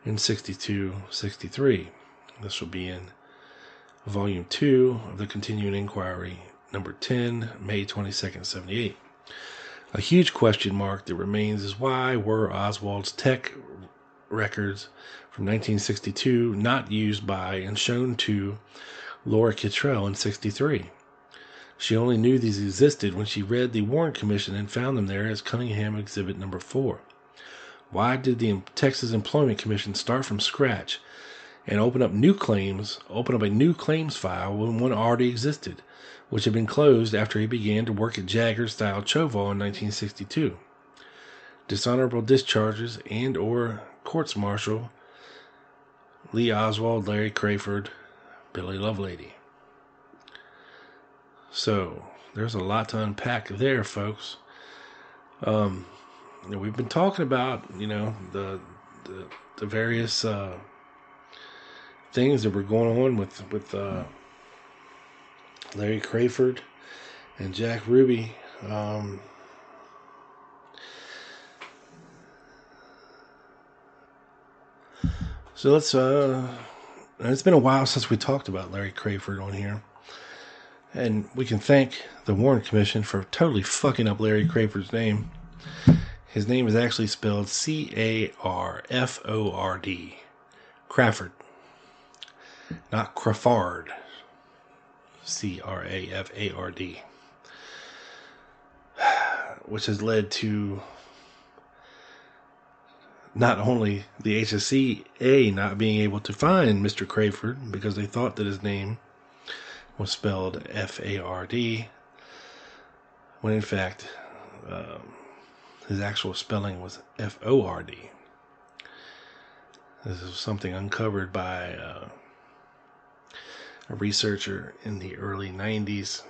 Speaker 2: in '62-63. This will be in Volume 2 of the continuing inquiry, number 10, May 22nd, '78. A huge question mark that remains is why were Oswald's tech records from 1962 not used by and shown to Laura Kittrell in '63? She only knew these existed when she read the Warren Commission and found them there as Cunningham Exhibit Number 4. Why did the Texas Employment Commission start from scratch and open up a new claims file when one already existed, which had been closed after he began to work at Jagger-style Choval in 1962? Dishonorable discharges and or courts-martial, Lee Oswald, Larry Crayford, Billy Lovelady. So, there's a lot to unpack there, folks. We've been talking about, the various things that were going on with Larry Crayford and Jack Ruby. So let's, it's been a while since we talked about Larry Crayford on here. And we can thank the Warren Commission for totally fucking up Larry Crayford's name. His name is actually spelled C-A-R-F-O-R-D. Crawford. not Crawford, Crafard, which has led to not only the HSCA not being able to find Mr. Crayford because they thought that his name was spelled Fard, when in fact his actual spelling was Ford. This is something uncovered by a researcher in the early 90s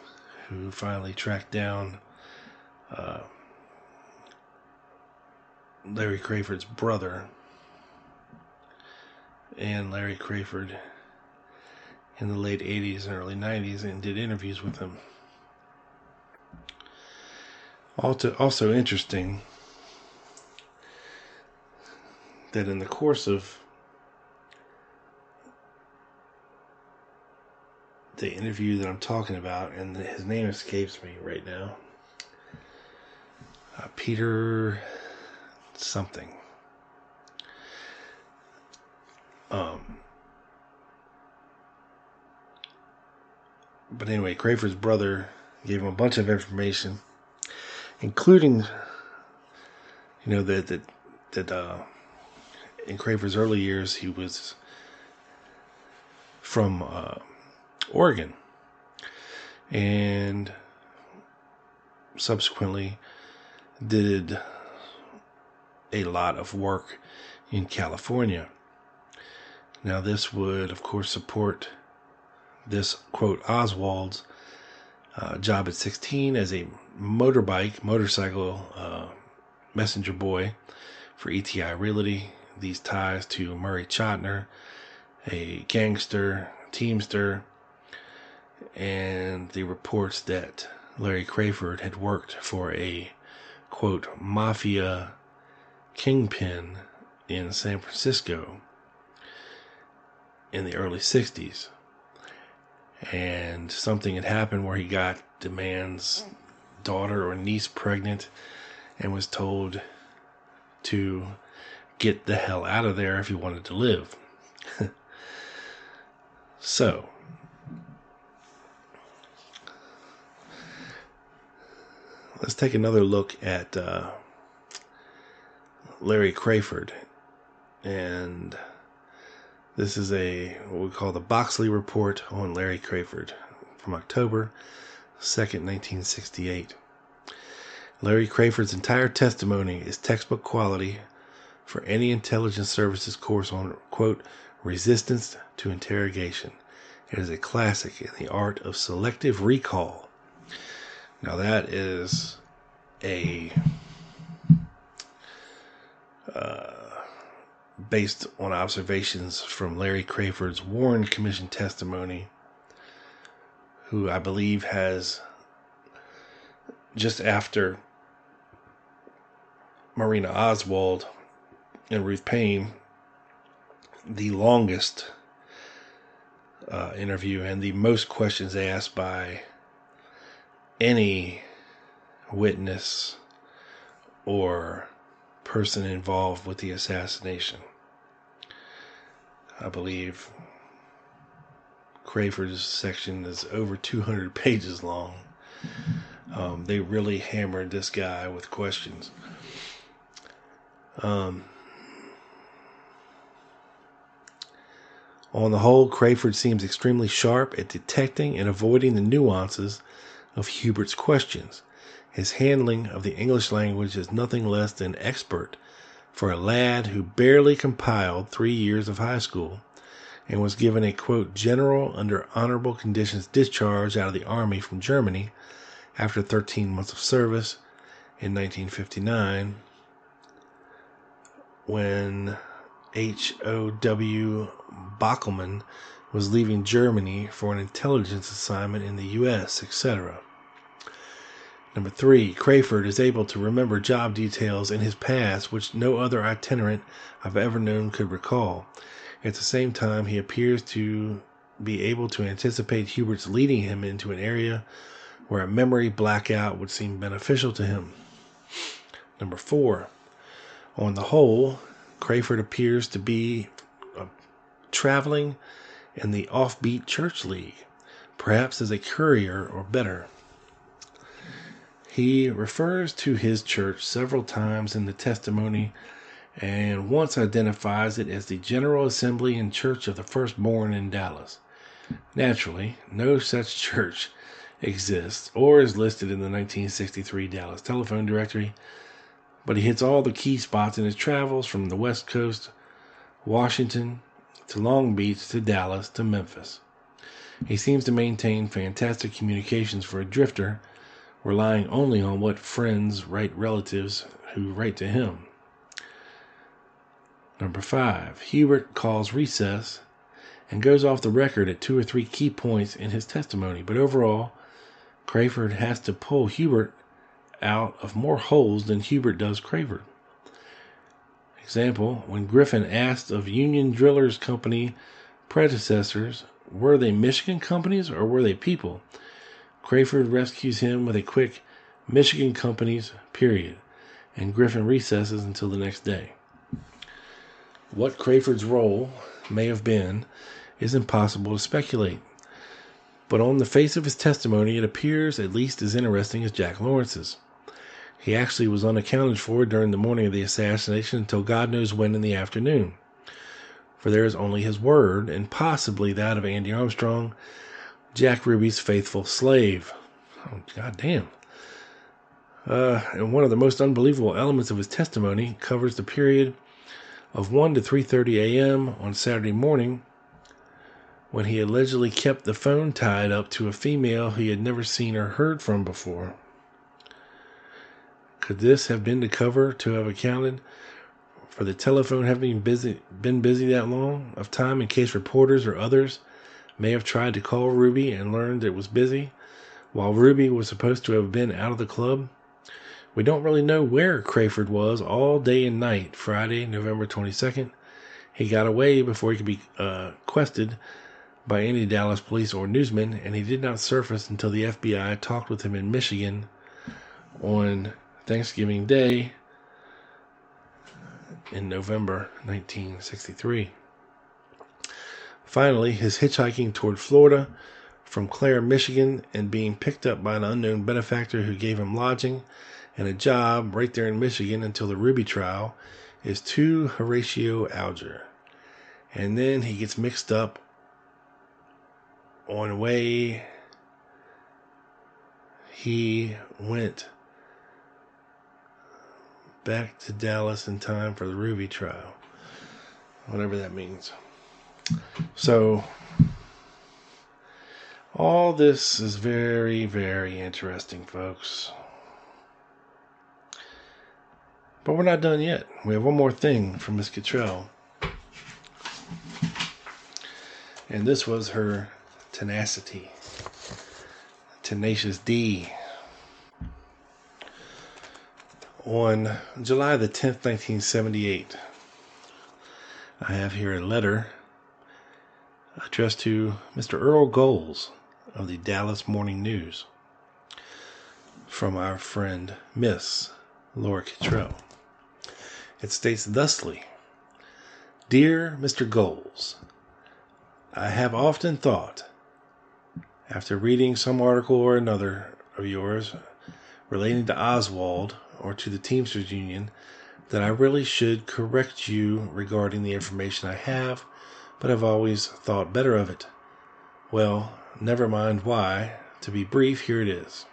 Speaker 2: who finally tracked down Larry Crayford's brother and Larry Crayford in the late 80s and early 90s and did interviews with him. Also interesting that in the course of the interview that I'm talking about, and his name escapes me right now, Peter something. But anyway, Crayford's brother gave him a bunch of information, including, that in Crayford's early years he was from Oregon, and subsequently did a lot of work in California. Now this would, of course, support this, quote, Oswald's job at 16 as a motorcycle messenger boy for ETI Realty. These ties to Murray Chotiner, a gangster, teamster, and the reports that Larry Crayford had worked for a, quote, mafia kingpin in San Francisco in the early 60s. And something had happened where he got the man's daughter or niece pregnant and was told to get the hell out of there if he wanted to live. So, let's take another look at Larry Crayford. And this is what we call the Boxley Report on Larry Crayford from October 2nd, 1968. Larry Crayford's entire testimony is textbook quality for any intelligence services course on, quote, resistance to interrogation. It is a classic in the art of selective recall. Now that is based on observations from Larry Crayford's Warren Commission testimony, who I believe has, just after Marina Oswald and Ruth Payne, the longest interview and the most questions asked by any witness or person involved with the assassination. I believe Crayford's section is over 200 pages long. They really hammered this guy with questions. On the whole, Crayford seems extremely sharp at detecting and avoiding the nuances of Hubert's questions. His handling of the English language is nothing less than expert for a lad who barely compiled 3 years of high school and was given a, quote, general under honorable conditions discharge out of the army from Germany after 13 months of service in 1959, when H.O.W. Bockelman was leaving Germany for an intelligence assignment in the U.S., etc. Number 3, Crayford is able to remember job details in his past which no other itinerant I've ever known could recall. At the same time, he appears to be able to anticipate Hubert's leading him into an area where a memory blackout would seem beneficial to him. Number 4, on the whole, Crayford appears to be traveling in the Offbeat Church League, perhaps as a courier or better. He refers to his church several times in the testimony and once identifies it as the General Assembly and Church of the Firstborn in Dallas. Naturally, no such church exists or is listed in the 1963 Dallas telephone directory, but he hits all the key spots in his travels from the West Coast, Washington, to Long Beach, to Dallas, to Memphis. He seems to maintain fantastic communications for a drifter, relying only on what friends write relatives who write to him. Number 5, Hubert calls recess and goes off the record at 2 or 3 key points in his testimony, but overall, Crayford has to pull Hubert out of more holes than Hubert does Crayford. Example, when Griffin asked of Union Drillers Company predecessors, were they Michigan companies or were they people? Crayford rescues him with a quick Michigan companies, period, and Griffin recesses until the next day. What Crayford's role may have been is impossible to speculate, but on the face of his testimony it appears at least as interesting as Jack Lawrence's. He actually was unaccounted for during the morning of the assassination until God knows when in the afternoon, for there is only his word, and possibly that of Andy Armstrong, Jack Ruby's faithful slave. Oh, goddamn. And one of the most unbelievable elements of his testimony covers the period of 1 to 3:30 a.m. on Saturday morning when he allegedly kept the phone tied up to a female he had never seen or heard from before. Could this have been the cover to have accounted for the telephone having been busy that long of time in case reporters or others may have tried to call Ruby and learned it was busy, while Ruby was supposed to have been out of the club? We don't really know where Crayford was all day and night, Friday, November 22nd. He got away before he could be quested by any Dallas police or newsmen, and he did not surface until the FBI talked with him in Michigan on Thanksgiving Day in November 1963. Finally, his hitchhiking toward Florida from Clare, Michigan, and being picked up by an unknown benefactor who gave him lodging and a job right there in Michigan until the Ruby trial is too Horatio Alger. And then he gets mixed up on the way he went back to Dallas in time for the Ruby trial, whatever that means. So all this is very, very interesting, folks. But we're not done yet. We have one more thing from Miss Kittrell. And this was her tenacity. Tenacious D. On July the 10th, 1978, I have here a letter addressed to Mr. Earl Goals of the Dallas Morning News from our friend Miss Laura Kittrell. It states thusly: Dear Mr. Goals, I have often thought, after reading some article or another of yours relating to Oswald or to the Teamsters Union, that I really should correct you regarding the information I have, but I've always thought better of it. Well, never mind why. To be brief, here it is.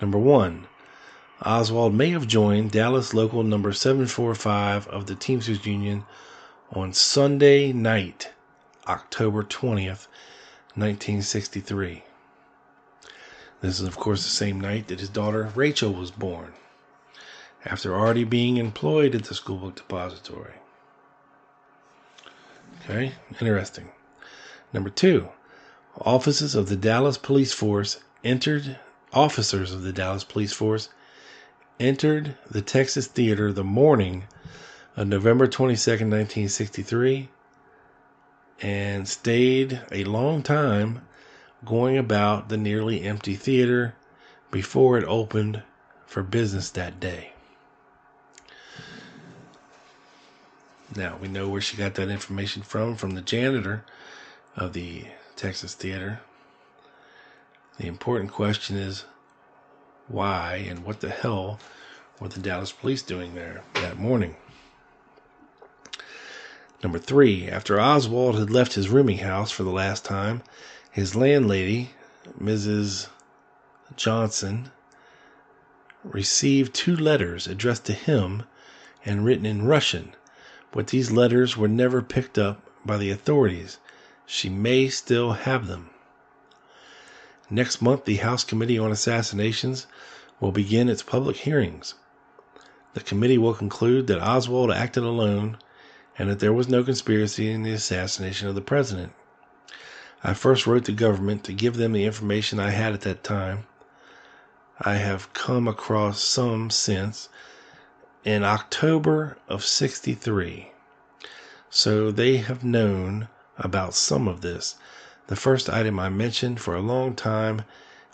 Speaker 2: Number 1. Oswald may have joined Dallas Local number 745 of the Teamsters Union on Sunday night, October 20th, 1963. This is, of course, the same night that his daughter Rachel was born, after already being employed at the school book depository. Okay, interesting. Number 2, officers of the Dallas Police Force entered the Texas Theater the morning of November 22nd, 1963, and stayed a long time going about the nearly empty theater before it opened for business that day. Now, we know where she got that information from the janitor of the Texas theater. The important question is, why and what the hell were the Dallas police doing there that morning? Number 3, after Oswald had left his rooming house for the last time, his landlady, Mrs. Johnson, received 2 letters addressed to him and written in Russian, but these letters were never picked up by the authorities. She may still have them. Next month, the House Committee on Assassinations will begin its public hearings. The committee will conclude that Oswald acted alone and that there was no conspiracy in the assassination of the president. I first wrote the government to give them the information I had at that time. I have come across some since in October of '63. So they have known about some of this. The first item I mentioned for a long time,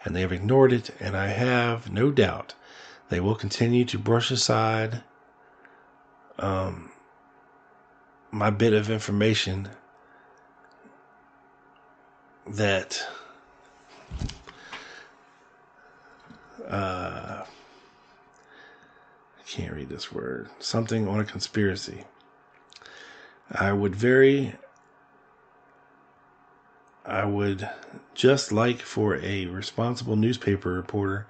Speaker 2: and they have ignored it, and I have no doubt they will continue to brush aside my bit of information that I can't read this word. Something on a conspiracy. I would just like for a responsible newspaper reporter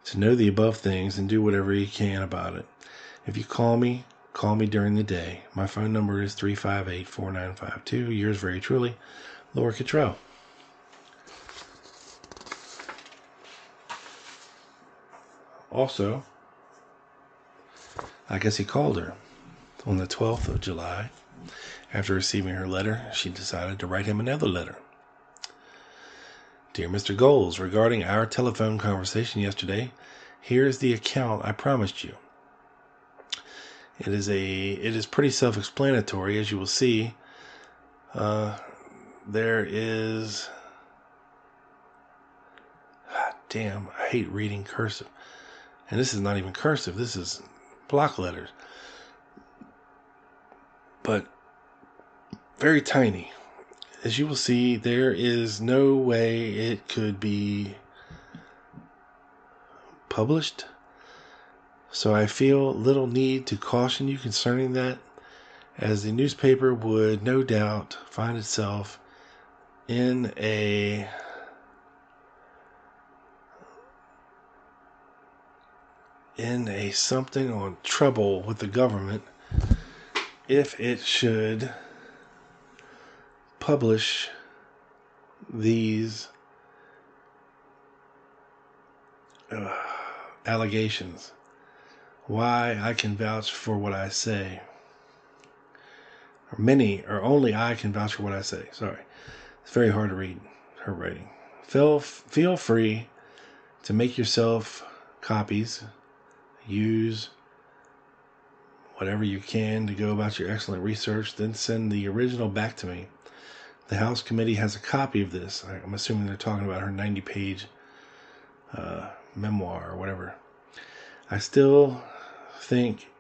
Speaker 2: to know the above things and do whatever he can about it. If you call me during the day. My phone number is 358-4952. Yours very truly, Lee Kittrell. Also, I guess he called her on the 12th of July. After receiving her letter, she decided to write him another letter. Dear Mr. Goals, regarding our telephone conversation yesterday, here is the account I promised you. It is pretty self-explanatory, as you will see. There is... damn, I hate reading cursive. And this is not even cursive. This is block letters. But very tiny. As you will see, there is no way it could be published. So I feel little need to caution you concerning that, as the newspaper would no doubt find itself in a something on trouble with the government if it should publish these allegations. Why I can vouch for what I say. Or only I can vouch for what I say. Sorry. It's very hard to read her writing. Feel free to make yourself copies. Use whatever you can to go about your excellent research. Then send the original back to me. The House Committee has a copy of this. I'm assuming they're talking about her 90-page memoir or whatever. I still think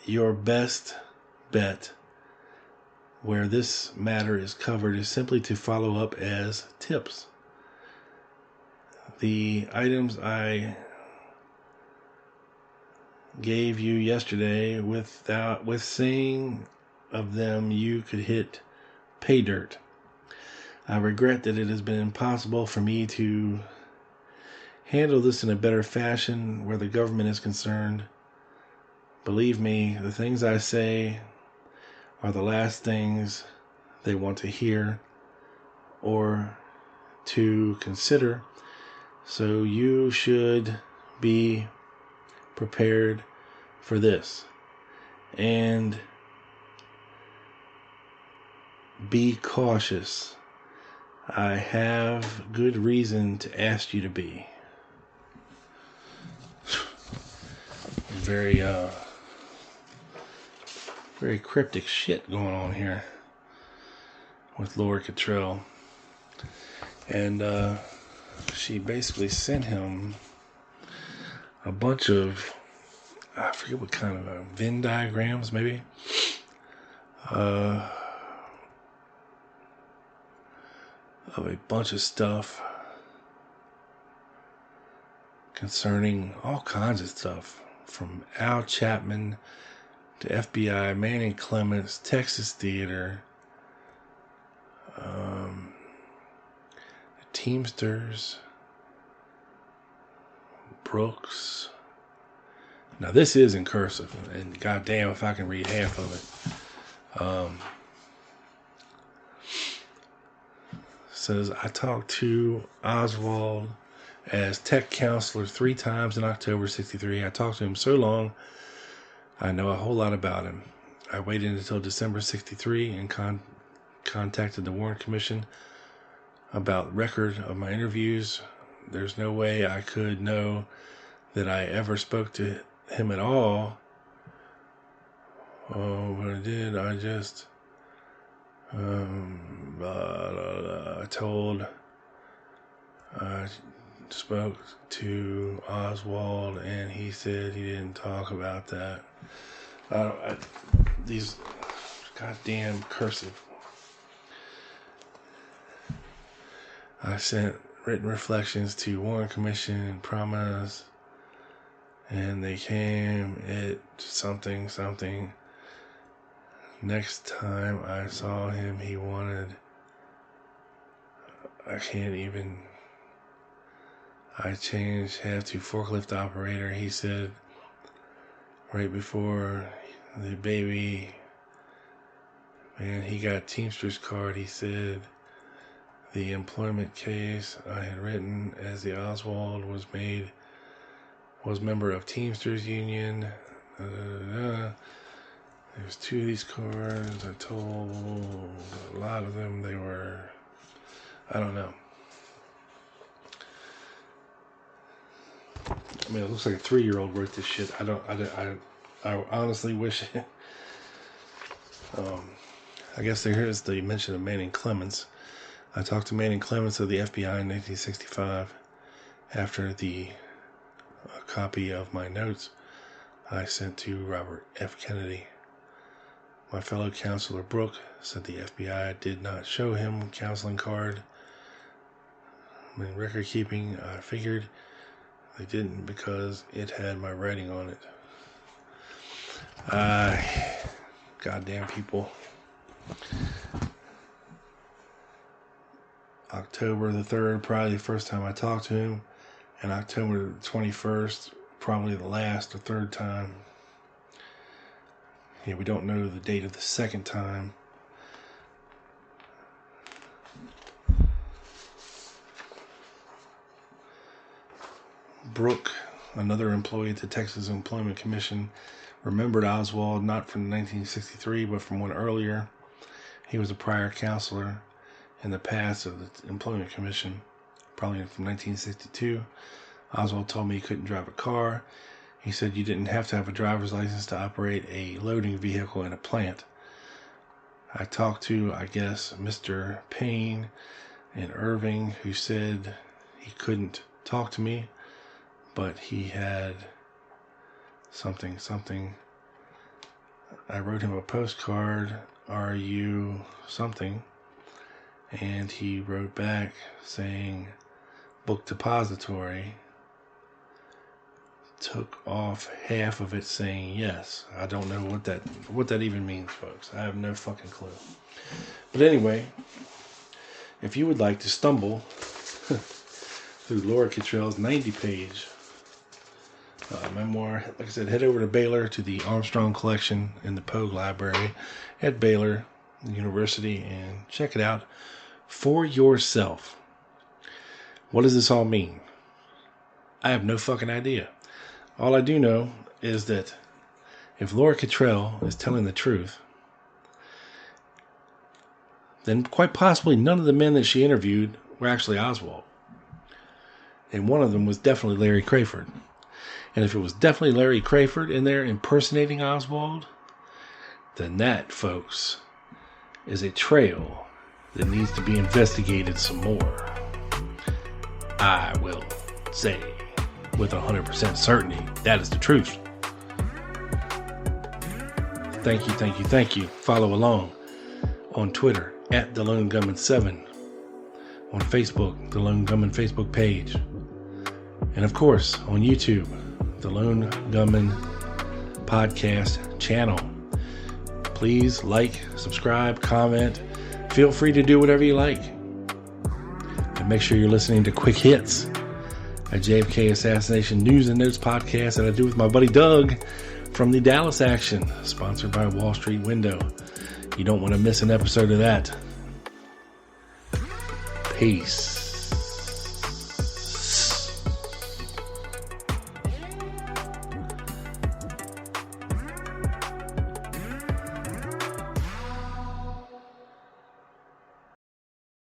Speaker 2: your best bet where this matter is covered is simply to follow up as tips. The items I gave you yesterday, with saying of them you could hit pay dirt. I regret that it has been impossible for me to handle this in a better fashion where the government is concerned. Believe me, the things I say are the last things they want to hear or to consider. So you should be prepared for this and be cautious. I have good reason to ask you to be. Very cryptic shit going on here with Lee Kittrell. And she basically sent him a bunch of, I forget what kind of Venn diagrams, maybe. of a bunch of stuff concerning all kinds of stuff, from Al Chapman to FBI, Manning Clements, Texas Theater, the Teamsters, Brooks. Now this is in cursive, and goddamn if I can read half of it. Says, I talked to Oswald as tech counselor 3 times in October 63. I talked to him so long, I know a whole lot about him. I waited until December 63 and contacted the Warren Commission about record of my interviews. There's no way I could know that I ever spoke to him at all. Oh, but I did. I just I spoke to Oswald and he said he didn't talk about that. These goddamn cursive. I sent written reflections to Warren Commission and promise, and they came at something. Next time I saw him, he wanted, I changed half to forklift operator. He said right before the baby, man, he got Teamsters card. He said the employment case I had written as the Oswald was member of Teamsters Union. There's 2 of these cards. I told a lot of them they were, I don't know. I mean, it looks like a 3-year-old wrote this shit. I honestly wish it. I guess here's the mention of Manning Clements. I talked to Manning Clements of the FBI in 1965 after the copy of my notes I sent to Robert F. Kennedy. My fellow counselor Brooke said the FBI did not show him counseling card. In record keeping, I figured they didn't because it had my writing on it. Goddamn people. October the 3rd, probably the first time I talked to him, and October the 21st, probably the last or third time. Yeah, we don't know the date of the second time. Brooke, another employee at the Texas Employment Commission, remembered Oswald not from 1963 but from one earlier. He was a prior counselor in the past of the Employment Commission, probably from 1962. Oswald told me he couldn't drive a car. He said you didn't have to have a driver's license to operate a loading vehicle in a plant. I talked to, I guess, Mr. Payne in Irving, who said he couldn't talk to me, but he had something. I wrote him a postcard, are you something? And he wrote back saying, book depository. Took off half of it saying yes. I don't know what that even means, folks. I have no fucking clue. But anyway, if you would like to stumble through Laura Kittrell's 90-page memoir, like I said, head over to Baylor to the Armstrong Collection in the Pogue Library at Baylor University and check it out for yourself. What does this all mean? I have no fucking idea. All I do know is that if Laura Kittrell is telling the truth, then quite possibly none of the men that she interviewed were actually Oswald. And one of them was definitely Larry Crayford. And if it was definitely Larry Crayford in there impersonating Oswald, then that, folks, is a trail that needs to be investigated some more. I will say with 100% certainty, that is the truth. Thank you. Follow along on Twitter at TheLoneGunman7. on Facebook, the Lone Gunman Facebook page. And of course, on YouTube, the Lone Gunman Podcast channel. Please like, subscribe, comment. Feel free to do whatever you like. And make sure you're listening to Quick Hits, a JFK Assassination News and Notes podcast that I do with my buddy Doug from the Dallas Action, sponsored by Wall Street Window. You don't want to miss an episode of that. Peace.